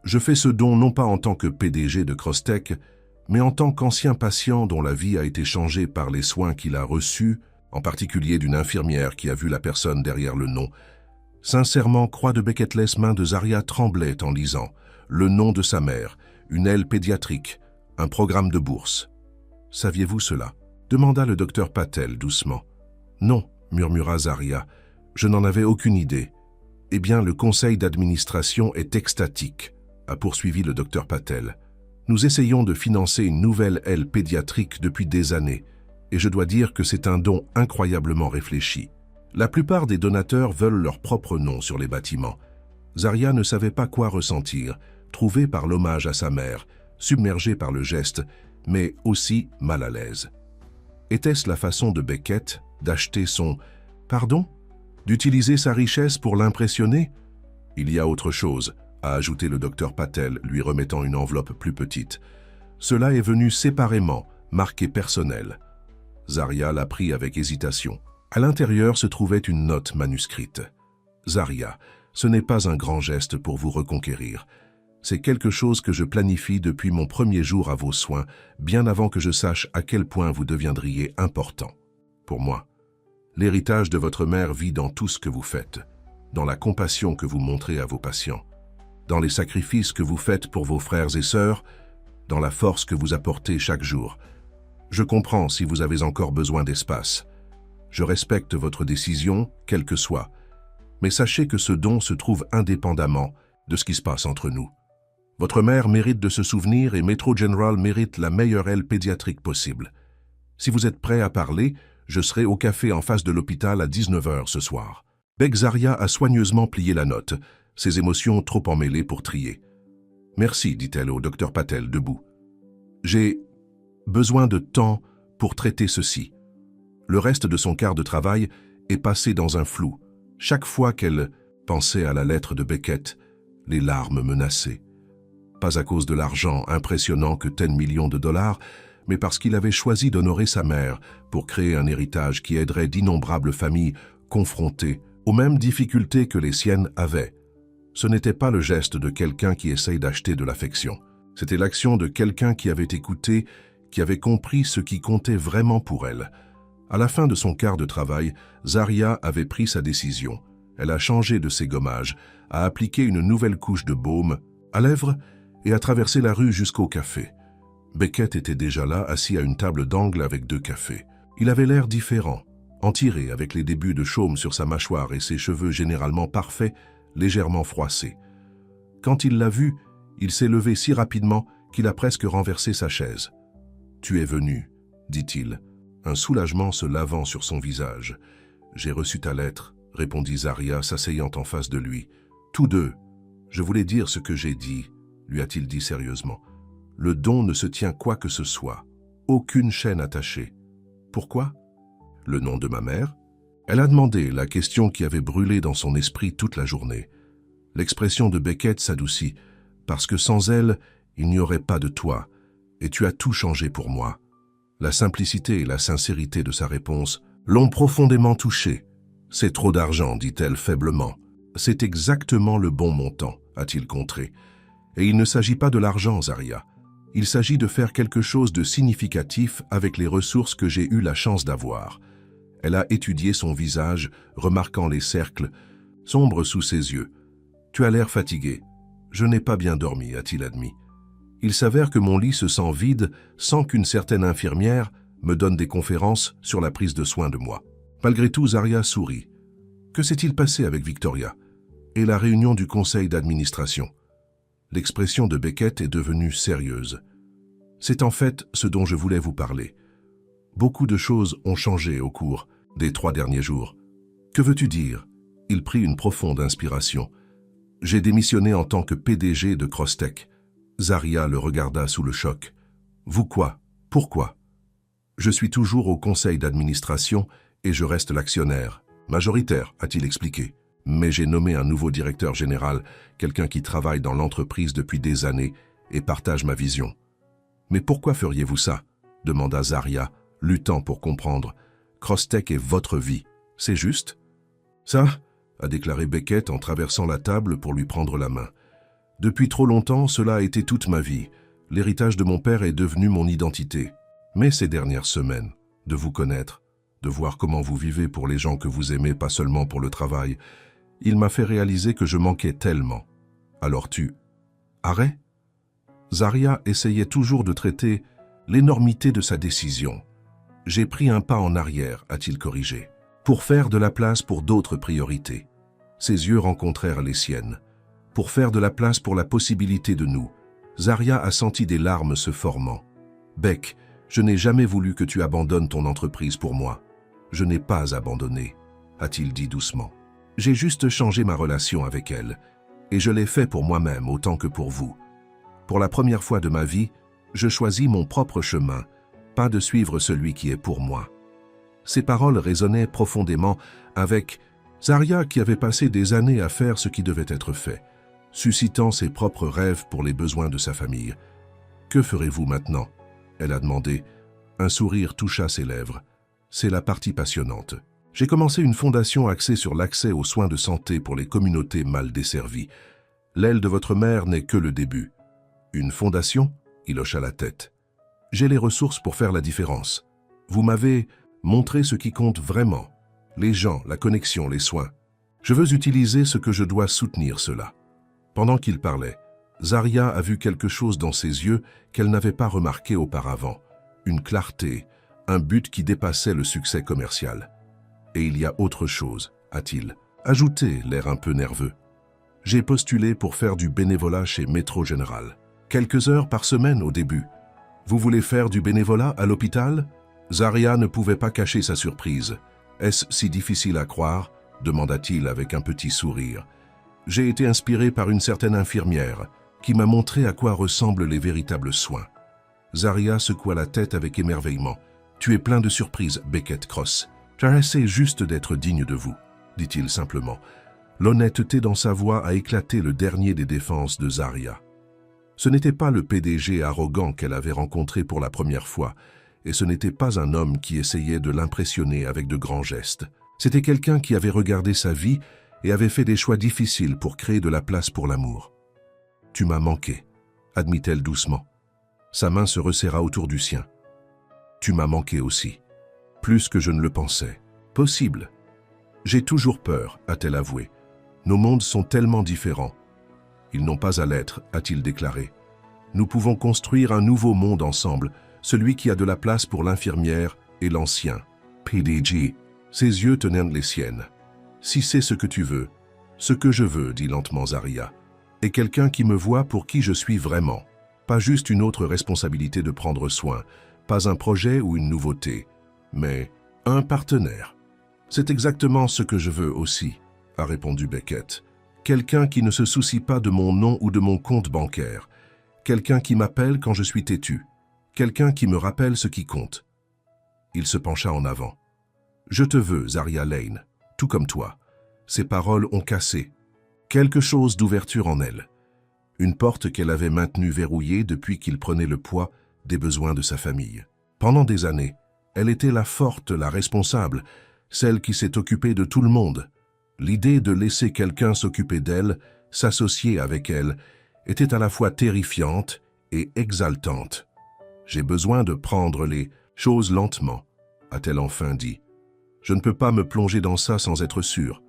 Je fais ce don non pas en tant que PDG de Crosstech, mais en tant qu'ancien patient dont la vie a été changée par les soins qu'il a reçus, en particulier d'une infirmière qui a vu la personne derrière le nom. Sincèrement, croix de Beckett, main de Zarya tremblait en lisant le nom de sa mère, une aile pédiatrique, un programme de bourse. « Saviez-vous cela ?» demanda le docteur Patel doucement. « Non », murmura Zarya, « je n'en avais aucune idée. »« Eh bien, le conseil d'administration est extatique », a poursuivi le docteur Patel. « Nous essayons de financer une nouvelle aile pédiatrique depuis des années, et je dois dire que c'est un don incroyablement réfléchi. La plupart des donateurs veulent leur propre nom sur les bâtiments. Zarya ne savait pas quoi ressentir, trouvé par l'hommage à sa mère, submergé par le geste, mais aussi mal à l'aise. Était-ce la façon de Beckett d'acheter son « pardon » d'utiliser sa richesse pour l'impressionner? « Il y a autre chose », a ajouté le docteur Patel, lui remettant une enveloppe plus petite. « Cela est venu séparément, marqué personnel. » Zarya l'a pris avec hésitation. À l'intérieur se trouvait une note manuscrite. « Zarya, ce n'est pas un grand geste pour vous reconquérir. C'est quelque chose que je planifie depuis mon premier jour à vos soins, bien avant que je sache à quel point vous deviendriez important. Pour moi, l'héritage de votre mère vit dans tout ce que vous faites, dans la compassion que vous montrez à vos patients, dans les sacrifices que vous faites pour vos frères et sœurs, dans la force que vous apportez chaque jour. Je comprends si vous avez encore besoin d'espace. Je respecte votre décision, quelle que soit, mais sachez que ce don se trouve indépendamment de ce qui se passe entre nous. Votre mère mérite de se souvenir et Metro General mérite la meilleure aile pédiatrique possible. Si vous êtes prêt à parler, je serai au café en face de l'hôpital à 19 h ce soir. Zaria a soigneusement plié la note, ses émotions trop emmêlées pour trier. Merci, dit-elle au docteur Patel, debout. J'ai besoin de temps pour traiter ceci. Le reste de son quart de travail est passé dans un flou. Chaque fois qu'elle pensait à la lettre de Beckett, les larmes menaçaient. Pas à cause de l'argent impressionnant que 10 millions de dollars, mais parce qu'il avait choisi d'honorer sa mère pour créer un héritage qui aiderait d'innombrables familles confrontées aux mêmes difficultés que les siennes avaient. Ce n'était pas le geste de quelqu'un qui essaye d'acheter de l'affection. C'était l'action de quelqu'un qui avait écouté, qui avait compris ce qui comptait vraiment pour elle. À la fin de son quart de travail, Zaria avait pris sa décision. Elle a changé de ses gommages, a appliqué une nouvelle couche de baume à lèvres et a traversé la rue jusqu'au café. Beckett était déjà là, assis à une table d'angle avec 2 cafés. Il avait l'air différent, entiré avec les débuts de chaume sur sa mâchoire et ses cheveux généralement parfaits, légèrement froissés. Quand il l'a vu, il s'est levé si rapidement qu'il a presque renversé sa chaise. « Tu es venu, dit-il, un soulagement se lavant sur son visage. « J'ai reçu ta lettre, répondit Zaria, s'asseyant en face de lui. « Tous deux. Je voulais dire ce que j'ai dit, lui a-t-il dit sérieusement. Le don ne se tient quoi que ce soit. Aucune chaîne attachée. Pourquoi? Le nom de ma mère? Elle a demandé, la question qui avait brûlé dans son esprit toute la journée. L'expression de Beckett s'adoucit, parce que sans elle, il n'y aurait pas de toi, et tu as tout changé pour moi. La simplicité et la sincérité de sa réponse l'ont profondément touchée. C'est trop d'argent, dit-elle faiblement. C'est exactement le bon montant, a-t-il contré. Et il ne s'agit pas de l'argent, Zaria. Il s'agit de faire quelque chose de significatif avec les ressources que j'ai eu la chance d'avoir. Elle a étudié son visage, remarquant les cercles sombres sous ses yeux. Tu as l'air fatigué. Je n'ai pas bien dormi, a-t-il admis. Il s'avère que mon lit se sent vide sans qu'une certaine infirmière me donne des conférences sur la prise de soin de moi. Malgré tout, Zaria sourit. Que s'est-il passé avec Victoria? Et la réunion du conseil d'administration? L'expression de Beckett est devenue sérieuse. C'est en fait ce dont je voulais vous parler. Beaucoup de choses ont changé au cours des 3 derniers jours. Que veux-tu dire? Il prit une profonde inspiration. J'ai démissionné en tant que PDG de Crosstech. Zaria le regarda sous le choc. Vous quoi? Pourquoi? Je suis toujours au conseil d'administration et je reste l'actionnaire. Majoritaire, a-t-il expliqué. Mais j'ai nommé un nouveau directeur général, quelqu'un qui travaille dans l'entreprise depuis des années et partage ma vision. Mais pourquoi feriez-vous ça? Demanda Zaria, luttant pour comprendre. Crosstech est votre vie, c'est juste? Ça, a déclaré Beckett en traversant la table pour lui prendre la main. Depuis trop longtemps, cela a été toute ma vie. L'héritage de mon père est devenu mon identité. Mais ces dernières semaines, de vous connaître, de voir comment vous vivez pour les gens que vous aimez, pas seulement pour le travail, il m'a fait réaliser que je manquais tellement. Alors tu... Arrête? Zaria essayait toujours de traiter l'énormité de sa décision. J'ai pris un pas en arrière, a-t-il corrigé, pour faire de la place pour d'autres priorités. Ses yeux rencontrèrent les siennes. Pour faire de la place pour la possibilité de nous. Zaria a senti des larmes se formant. Beck, je n'ai jamais voulu que tu abandonnes ton entreprise pour moi. Je n'ai pas abandonné, a-t-il dit doucement. J'ai juste changé ma relation avec elle, et je l'ai fait pour moi-même autant que pour vous. Pour la première fois de ma vie, je choisis mon propre chemin, pas de suivre celui qui est pour moi. Ces paroles résonnaient profondément avec Zaria qui avait passé des années à faire ce qui devait être fait, suscitant ses propres rêves pour les besoins de sa famille. « Que ferez-vous maintenant ?» elle a demandé. Un sourire toucha ses lèvres. C'est la partie passionnante. J'ai commencé une fondation axée sur l'accès aux soins de santé pour les communautés mal desservies. L'aile de votre mère n'est que le début. Une fondation? Il hocha la tête. J'ai les ressources pour faire la différence. Vous m'avez montré ce qui compte vraiment. Les gens, la connexion, les soins. Je veux utiliser ce que je dois soutenir cela. Pendant qu'il parlait, Zaria a vu quelque chose dans ses yeux qu'elle n'avait pas remarqué auparavant. Une clarté, un but qui dépassait le succès commercial. Et il y a autre chose, a-t-il ajouté, l'air un peu nerveux. J'ai postulé pour faire du bénévolat chez Métro Général. Quelques heures par semaine au début. Vous voulez faire du bénévolat à l'hôpital? Zaria ne pouvait pas cacher sa surprise. Est-ce si difficile à croire? Demanda-t-il avec un petit sourire. J'ai été inspiré par une certaine infirmière qui m'a montré à quoi ressemblent les véritables soins. Zaria secoua la tête avec émerveillement. Tu es plein de surprises, Beckett Cross. J'essaie juste d'être digne de vous, dit-il simplement. L'honnêteté dans sa voix a éclaté le dernier des défenses de Zaria. Ce n'était pas le PDG arrogant qu'elle avait rencontré pour la première fois, et ce n'était pas un homme qui essayait de l'impressionner avec de grands gestes. C'était quelqu'un qui avait regardé sa vie et avait fait des choix difficiles pour créer de la place pour l'amour. « Tu m'as manqué », admit-elle doucement. Sa main se resserra autour du sien. « Tu m'as manqué aussi. Plus que je ne le pensais. Possible. J'ai toujours peur, a-t-elle avoué. Nos mondes sont tellement différents. Ils n'ont pas à l'être, a-t-il déclaré. Nous pouvons construire un nouveau monde ensemble, celui qui a de la place pour l'infirmière et l'ancien. PDG. Ses yeux tenaient les siennes. Si c'est ce que tu veux, ce que je veux, dit lentement Zaria, est quelqu'un qui me voit pour qui je suis vraiment. Pas juste une autre responsabilité de prendre soin, pas un projet ou une nouveauté, mais un partenaire. C'est exactement ce que je veux aussi, a répondu Beckett. Quelqu'un qui ne se soucie pas de mon nom ou de mon compte bancaire. Quelqu'un qui m'appelle quand je suis têtu. Quelqu'un qui me rappelle ce qui compte. Il se pencha en avant. Je te veux, Zaria Lane, tout comme toi. Ses paroles ont cassé. Quelque chose d'ouverture en elle. Une porte qu'elle avait maintenue verrouillée depuis qu'il prenait le poids des besoins de sa famille. Pendant des années, elle était la forte, la responsable, celle qui s'est occupée de tout le monde. L'idée de laisser quelqu'un s'occuper d'elle, s'associer avec elle, était à la fois terrifiante et exaltante. « J'ai besoin de prendre les choses lentement », a-t-elle enfin dit. « Je ne peux pas me plonger dans ça sans être sûre. »«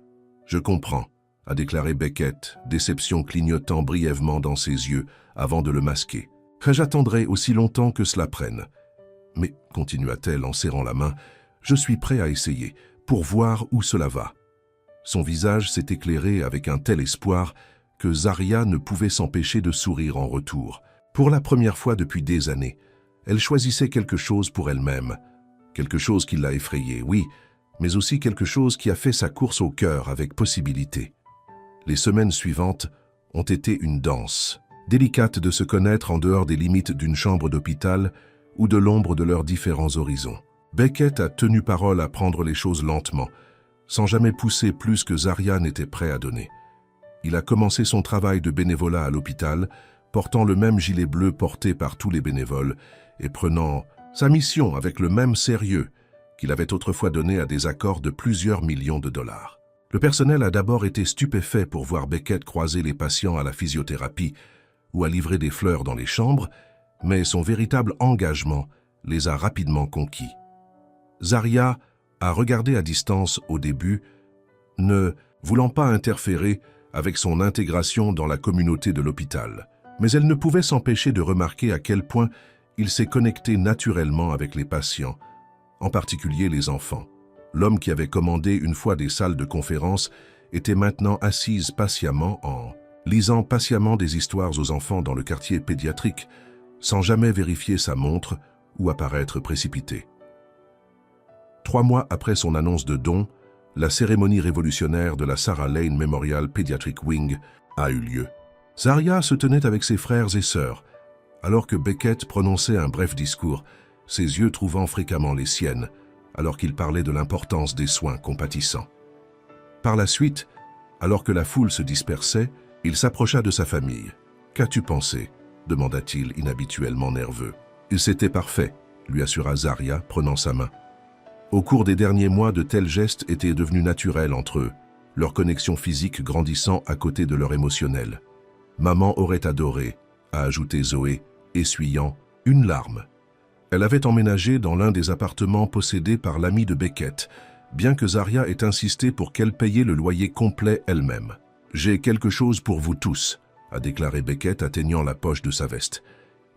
Je comprends », a déclaré Beckett, déception clignotant brièvement dans ses yeux avant de le masquer. « J'attendrai aussi longtemps que cela prenne. » « Mais, continua-t-elle en serrant la main, je suis prêt à essayer, pour voir où cela va. » Son visage s'est éclairé avec un tel espoir que Zaria ne pouvait s'empêcher de sourire en retour. Pour la première fois depuis des années, elle choisissait quelque chose pour elle-même. Quelque chose qui l'a effrayée, oui, mais aussi quelque chose qui a fait sa course au cœur avec possibilité. Les semaines suivantes ont été une danse, délicate de se connaître en dehors des limites d'une chambre d'hôpital ou de l'ombre de leurs différents horizons. Beckett a tenu parole à prendre les choses lentement, sans jamais pousser plus que Zaria n'était prêt à donner. Il a commencé son travail de bénévolat à l'hôpital, portant le même gilet bleu porté par tous les bénévoles et prenant sa mission avec le même sérieux qu'il avait autrefois donné à des accords de plusieurs millions de dollars. Le personnel a d'abord été stupéfait pour voir Beckett croiser les patients à la physiothérapie ou à livrer des fleurs dans les chambres, mais son véritable engagement les a rapidement conquis. Zaria a regardé à distance au début, ne voulant pas interférer avec son intégration dans la communauté de l'hôpital, mais elle ne pouvait s'empêcher de remarquer à quel point il s'est connecté naturellement avec les patients, en particulier les enfants. L'homme qui avait commandé une fois des salles de conférence était maintenant assise patiemment en lisant patiemment des histoires aux enfants dans le quartier pédiatrique, sans jamais vérifier sa montre ou apparaître précipité. 3 mois après son annonce de don, la cérémonie révolutionnaire de la Sarah Lane Memorial Pediatric Wing a eu lieu. Zaria se tenait avec ses frères et sœurs, alors que Beckett prononçait un bref discours, ses yeux trouvant fréquemment les siennes, alors qu'il parlait de l'importance des soins compatissants. Par la suite, alors que la foule se dispersait, il s'approcha de sa famille. « Qu'as-tu pensé ?» demanda-t-il inhabituellement nerveux. « C'était parfait », lui assura Zaria, prenant sa main. Au cours des derniers mois, de tels gestes étaient devenus naturels entre eux, leur connexion physique grandissant à côté de leur émotionnel. « Maman aurait adoré », a ajouté Zoé, essuyant une larme. Elle avait emménagé dans l'un des appartements possédés par l'ami de Beckett, bien que Zaria ait insisté pour qu'elle paye le loyer complet elle-même. « J'ai quelque chose pour vous tous », a déclaré Beckett atteignant la poche de sa veste.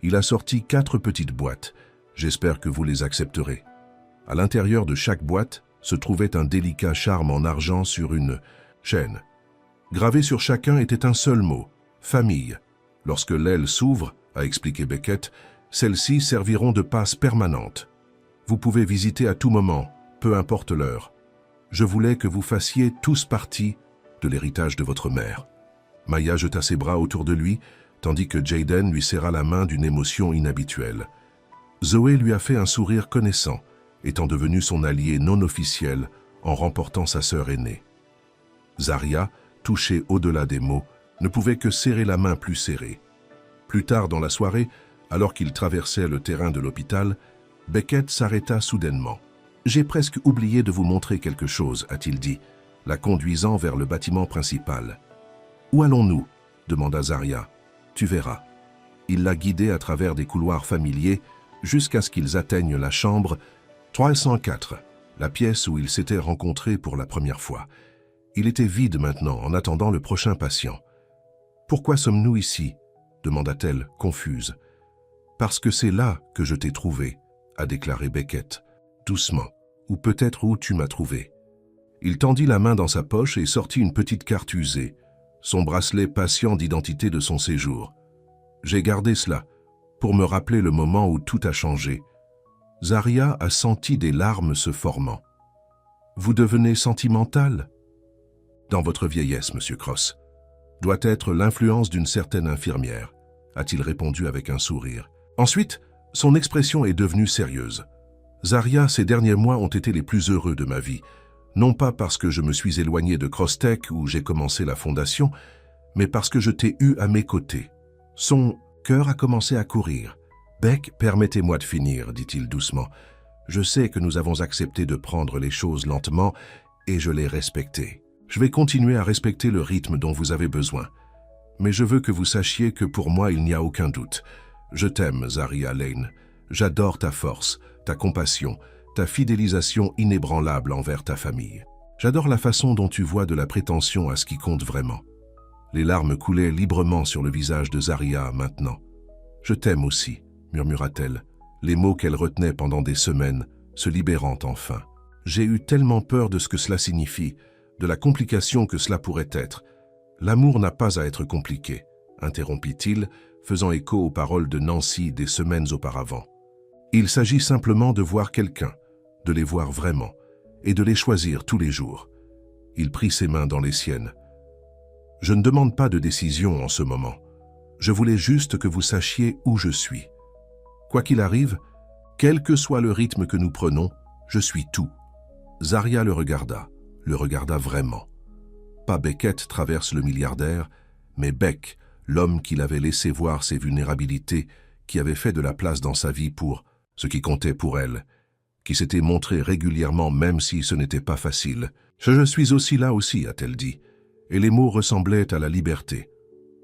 Il a sorti 4 petites boîtes. J'espère que vous les accepterez. À l'intérieur de chaque boîte se trouvait un délicat charme en argent sur une chaîne. Gravé sur chacun était un seul mot, famille. Lorsque l'aile s'ouvre, a expliqué Beckett, celles-ci serviront de passe permanente. Vous pouvez visiter à tout moment, peu importe l'heure. Je voulais que vous fassiez tous partie de l'héritage de votre mère. Maya jeta ses bras autour de lui, tandis que Jayden lui serra la main d'une émotion inhabituelle. Zoé lui a fait un sourire connaissant, étant devenu son allié non officiel en remportant sa sœur aînée. Zarya, touchée au-delà des mots, ne pouvait que serrer la main plus serrée. Plus tard dans la soirée, alors qu'ils traversaient le terrain de l'hôpital, Beckett s'arrêta soudainement. « J'ai presque oublié de vous montrer quelque chose, a-t-il dit, la conduisant vers le bâtiment principal. « Où allons-nous » demanda Zarya. « Tu verras. » Il la guidait à travers des couloirs familiers jusqu'à ce qu'ils atteignent la chambre 304, la pièce où ils s'étaient rencontrés pour la première fois. Il était vide maintenant en attendant le prochain patient. « Pourquoi sommes-nous ici » demanda-t-elle, confuse. « Parce que c'est là que je t'ai trouvé, » a déclaré Beckett, doucement, ou peut-être où tu m'as trouvé. Il tendit la main dans sa poche et sortit une petite carte usée, son bracelet patient d'identité de son séjour. J'ai gardé cela, pour me rappeler le moment où tout a changé. Zarya a senti des larmes se formant. Vous devenez sentimental ? Dans votre vieillesse, monsieur Cross. Doit être l'influence d'une certaine infirmière, a-t-il répondu avec un sourire. Ensuite, son expression est devenue sérieuse. Zarya, ces derniers mois ont été les plus heureux de ma vie, non pas parce que je me suis éloigné de Crosstech où j'ai commencé la fondation, mais parce que je t'ai eu à mes côtés. Son cœur a commencé à courir. Beck, permettez-moi de finir, dit-il doucement. Je sais que nous avons accepté de prendre les choses lentement et je l'ai respecté. Je vais continuer à respecter le rythme dont vous avez besoin. Mais je veux que vous sachiez que pour moi, il n'y a aucun doute. Je t'aime, Zarya Lane. J'adore ta force, ta compassion, ta fidélisation inébranlable envers ta famille. J'adore la façon dont tu vois de la prétention à ce qui compte vraiment. Les larmes coulaient librement sur le visage de Zarya maintenant. « Je t'aime aussi », murmura-t-elle, les mots qu'elle retenait pendant des semaines, se libérant enfin. « J'ai eu tellement peur de ce que cela signifie, de la complication que cela pourrait être. L'amour n'a pas à être compliqué, interrompit-il, faisant écho aux paroles de Nancy des semaines auparavant. Il s'agit simplement de voir quelqu'un, de les voir vraiment, et de les choisir tous les jours. Il prit ses mains dans les siennes. Je ne demande pas de décision en ce moment. Je voulais juste que vous sachiez où je suis. Quoi qu'il arrive, quel que soit le rythme que nous prenons, je suis tout. Zarya le regarda vraiment. Pas Beckett traverse le milliardaire, mais Beck, l'homme qu'il avait laissé voir ses vulnérabilités, qui avait fait de la place dans sa vie pour ce qui comptait pour elle, qui s'était montré régulièrement même si ce n'était pas facile. « Je suis aussi là aussi », a-t-elle dit, et les mots ressemblaient à la liberté.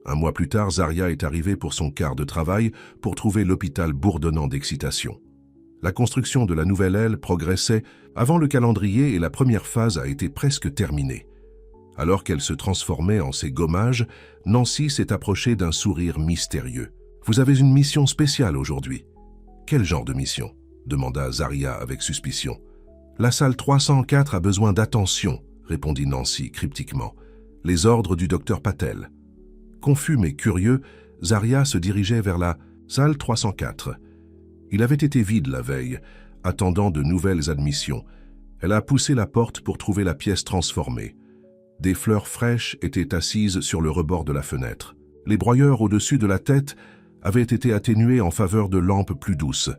Un mois plus tard, Zarya est arrivée pour son quart de travail pour trouver l'hôpital bourdonnant d'excitation. La construction de la nouvelle aile progressait avant le calendrier et la première phase a été presque terminée. Alors qu'elle se transformait en ces gommages, Nancy s'est approchée d'un sourire mystérieux. « Vous avez une mission spéciale aujourd'hui. »« Quel genre de mission ?» demanda Zarya avec suspicion. « La salle 304 a besoin d'attention, » répondit Nancy cryptiquement. « Les ordres du docteur Patel. » Confus mais curieux, Zarya se dirigeait vers la salle 304. Il avait été vide la veille, attendant de nouvelles admissions. Elle a poussé la porte pour trouver la pièce transformée. Des fleurs fraîches étaient assises sur le rebord de la fenêtre. Les broyeurs au-dessus de la tête avaient été atténués en faveur de lampes plus douces.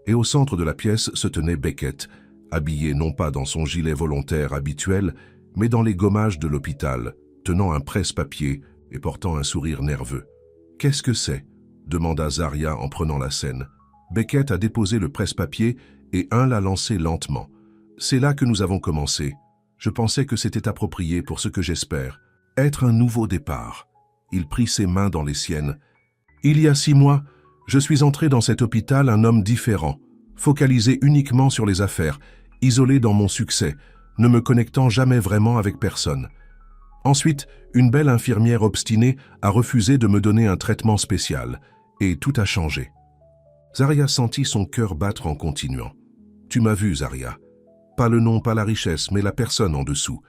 Et au centre de la pièce se tenait Beckett, habillé non pas dans son gilet volontaire habituel, mais dans les gommages de l'hôpital, tenant un presse-papier et portant un sourire nerveux. « Qu'est-ce que c'est » demanda Zarya en prenant la scène. Beckett a déposé le presse-papier et l'a lancé lentement. « C'est là que nous avons commencé. Je pensais que c'était approprié pour ce que j'espère. Être un nouveau départ. » Il prit ses mains dans les siennes. « Il y a 6 mois, je suis entré dans cet hôpital un homme différent, focalisé uniquement sur les affaires, isolé dans mon succès, ne me connectant jamais vraiment avec personne. Ensuite, une belle infirmière obstinée a refusé de me donner un traitement spécial, et tout a changé. » Zarya sentit son cœur battre en continuant. « Tu m'as vu, Zarya. Pas le nom, pas la richesse, mais la personne en dessous.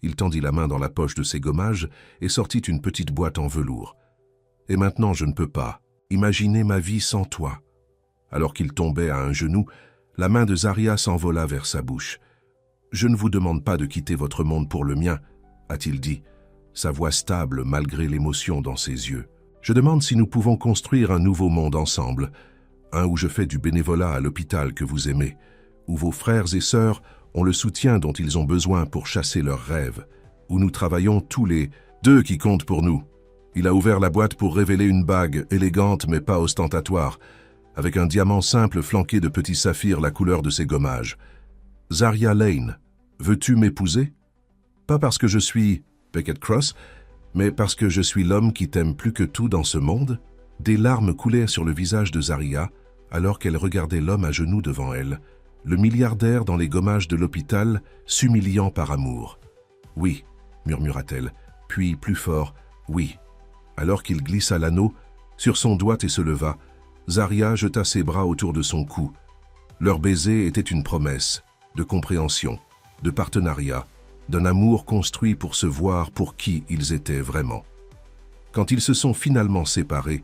Il tendit la main dans la poche de ses gommages et sortit une petite boîte en velours. « Et maintenant, je ne peux pas imaginer ma vie sans toi. » Alors qu'il tombait à un genou, la main de Zarya s'envola vers sa bouche. « Je ne vous demande pas de quitter votre monde pour le mien, » a-t-il dit, sa voix stable malgré l'émotion dans ses yeux. « Je demande si nous pouvons construire un nouveau monde ensemble, un où je fais du bénévolat à l'hôpital que vous aimez, où vos frères et sœurs ont le soutien dont ils ont besoin pour chasser leurs rêves, où nous travaillons tous les deux qui comptent pour nous. » Il a ouvert la boîte pour révéler une bague élégante mais pas ostentatoire, avec un diamant simple flanqué de petits saphirs la couleur de ses gommages. « Zarya Lane, veux-tu m'épouser? Pas parce que je suis Beckett Cross, mais parce que je suis l'homme qui t'aime plus que tout dans ce monde ?» Des larmes coulèrent sur le visage de Zarya alors qu'elle regardait l'homme à genoux devant elle, le milliardaire dans les gommages de l'hôpital, s'humiliant par amour. « Oui, » murmura-t-elle, puis plus fort, « oui. » Alors qu'il glissa l'anneau sur son doigt et se leva, Zarya jeta ses bras autour de son cou. Leur baiser était une promesse de compréhension, de partenariat, d'un amour construit pour se voir pour qui ils étaient vraiment. Quand ils se sont finalement séparés,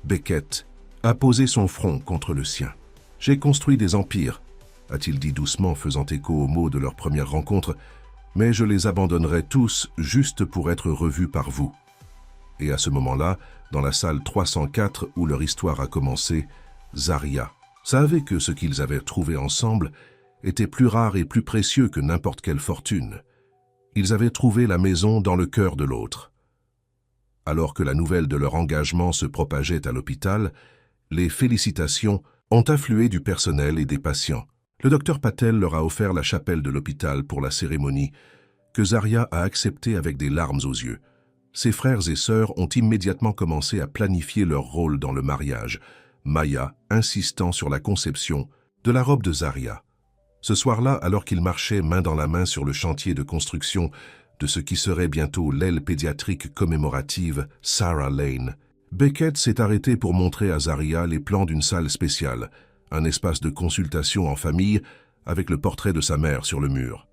Beckett a posé son front contre le sien. « J'ai construit des empires, » a-t-il dit doucement, faisant écho aux mots de leur première rencontre, « mais je les abandonnerai tous juste pour être revus par vous. » Et à ce moment-là, dans la salle 304 où leur histoire a commencé, Zarya savait que ce qu'ils avaient trouvé ensemble était plus rare et plus précieux que n'importe quelle fortune. Ils avaient trouvé la maison dans le cœur de l'autre. Alors que la nouvelle de leur engagement se propageait à l'hôpital, les félicitations ont afflué du personnel et des patients. Le docteur Patel leur a offert la chapelle de l'hôpital pour la cérémonie, que Zarya a acceptée avec des larmes aux yeux. Ses frères et sœurs ont immédiatement commencé à planifier leur rôle dans le mariage, Maya insistant sur la conception de la robe de Zarya. Ce soir-là, alors qu'ils marchaient main dans la main sur le chantier de construction de ce qui serait bientôt l'aile pédiatrique commémorative Sarah Lane, Beckett s'est arrêté pour montrer à Zarya les plans d'une salle spéciale, un espace de consultation en famille avec le portrait de sa mère sur le mur.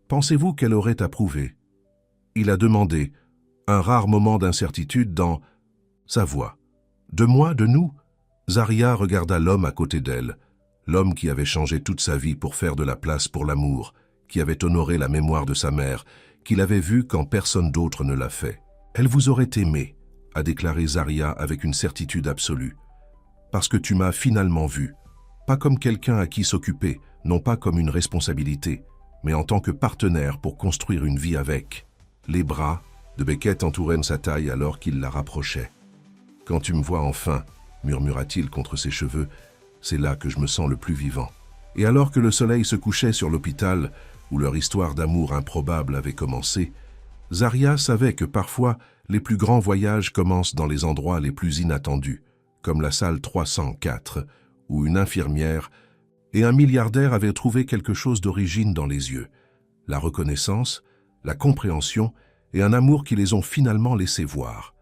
Pensez-vous qu'elle aurait approuvé? Il a demandé, un rare moment d'incertitude dans sa voix. De moi, de nous? Zarya regarda l'homme à côté d'elle, l'homme qui avait changé toute sa vie pour faire de la place pour l'amour, qui avait honoré la mémoire de sa mère, qu'il avait vue quand personne d'autre ne l'a fait. « Elle vous aurait aimé », a déclaré Zarya avec une certitude absolue. « Parce que tu m'as finalement vu, pas comme quelqu'un à qui s'occuper, non pas comme une responsabilité, mais en tant que partenaire pour construire une vie avec. » Les bras de Beckett entouraient sa taille alors qu'il la rapprochait. « Quand tu me vois enfin, » murmura-t-il contre ses cheveux, « c'est là que je me sens le plus vivant. » Et alors que le soleil se couchait sur l'hôpital, où leur histoire d'amour improbable avait commencé, Zarya savait que parfois les plus grands voyages commencent dans les endroits les plus inattendus, comme la salle 304, où une infirmière et un milliardaire avaient trouvé quelque chose d'origine dans les yeux, la reconnaissance, la compréhension et un amour qui les ont finalement laissés voir.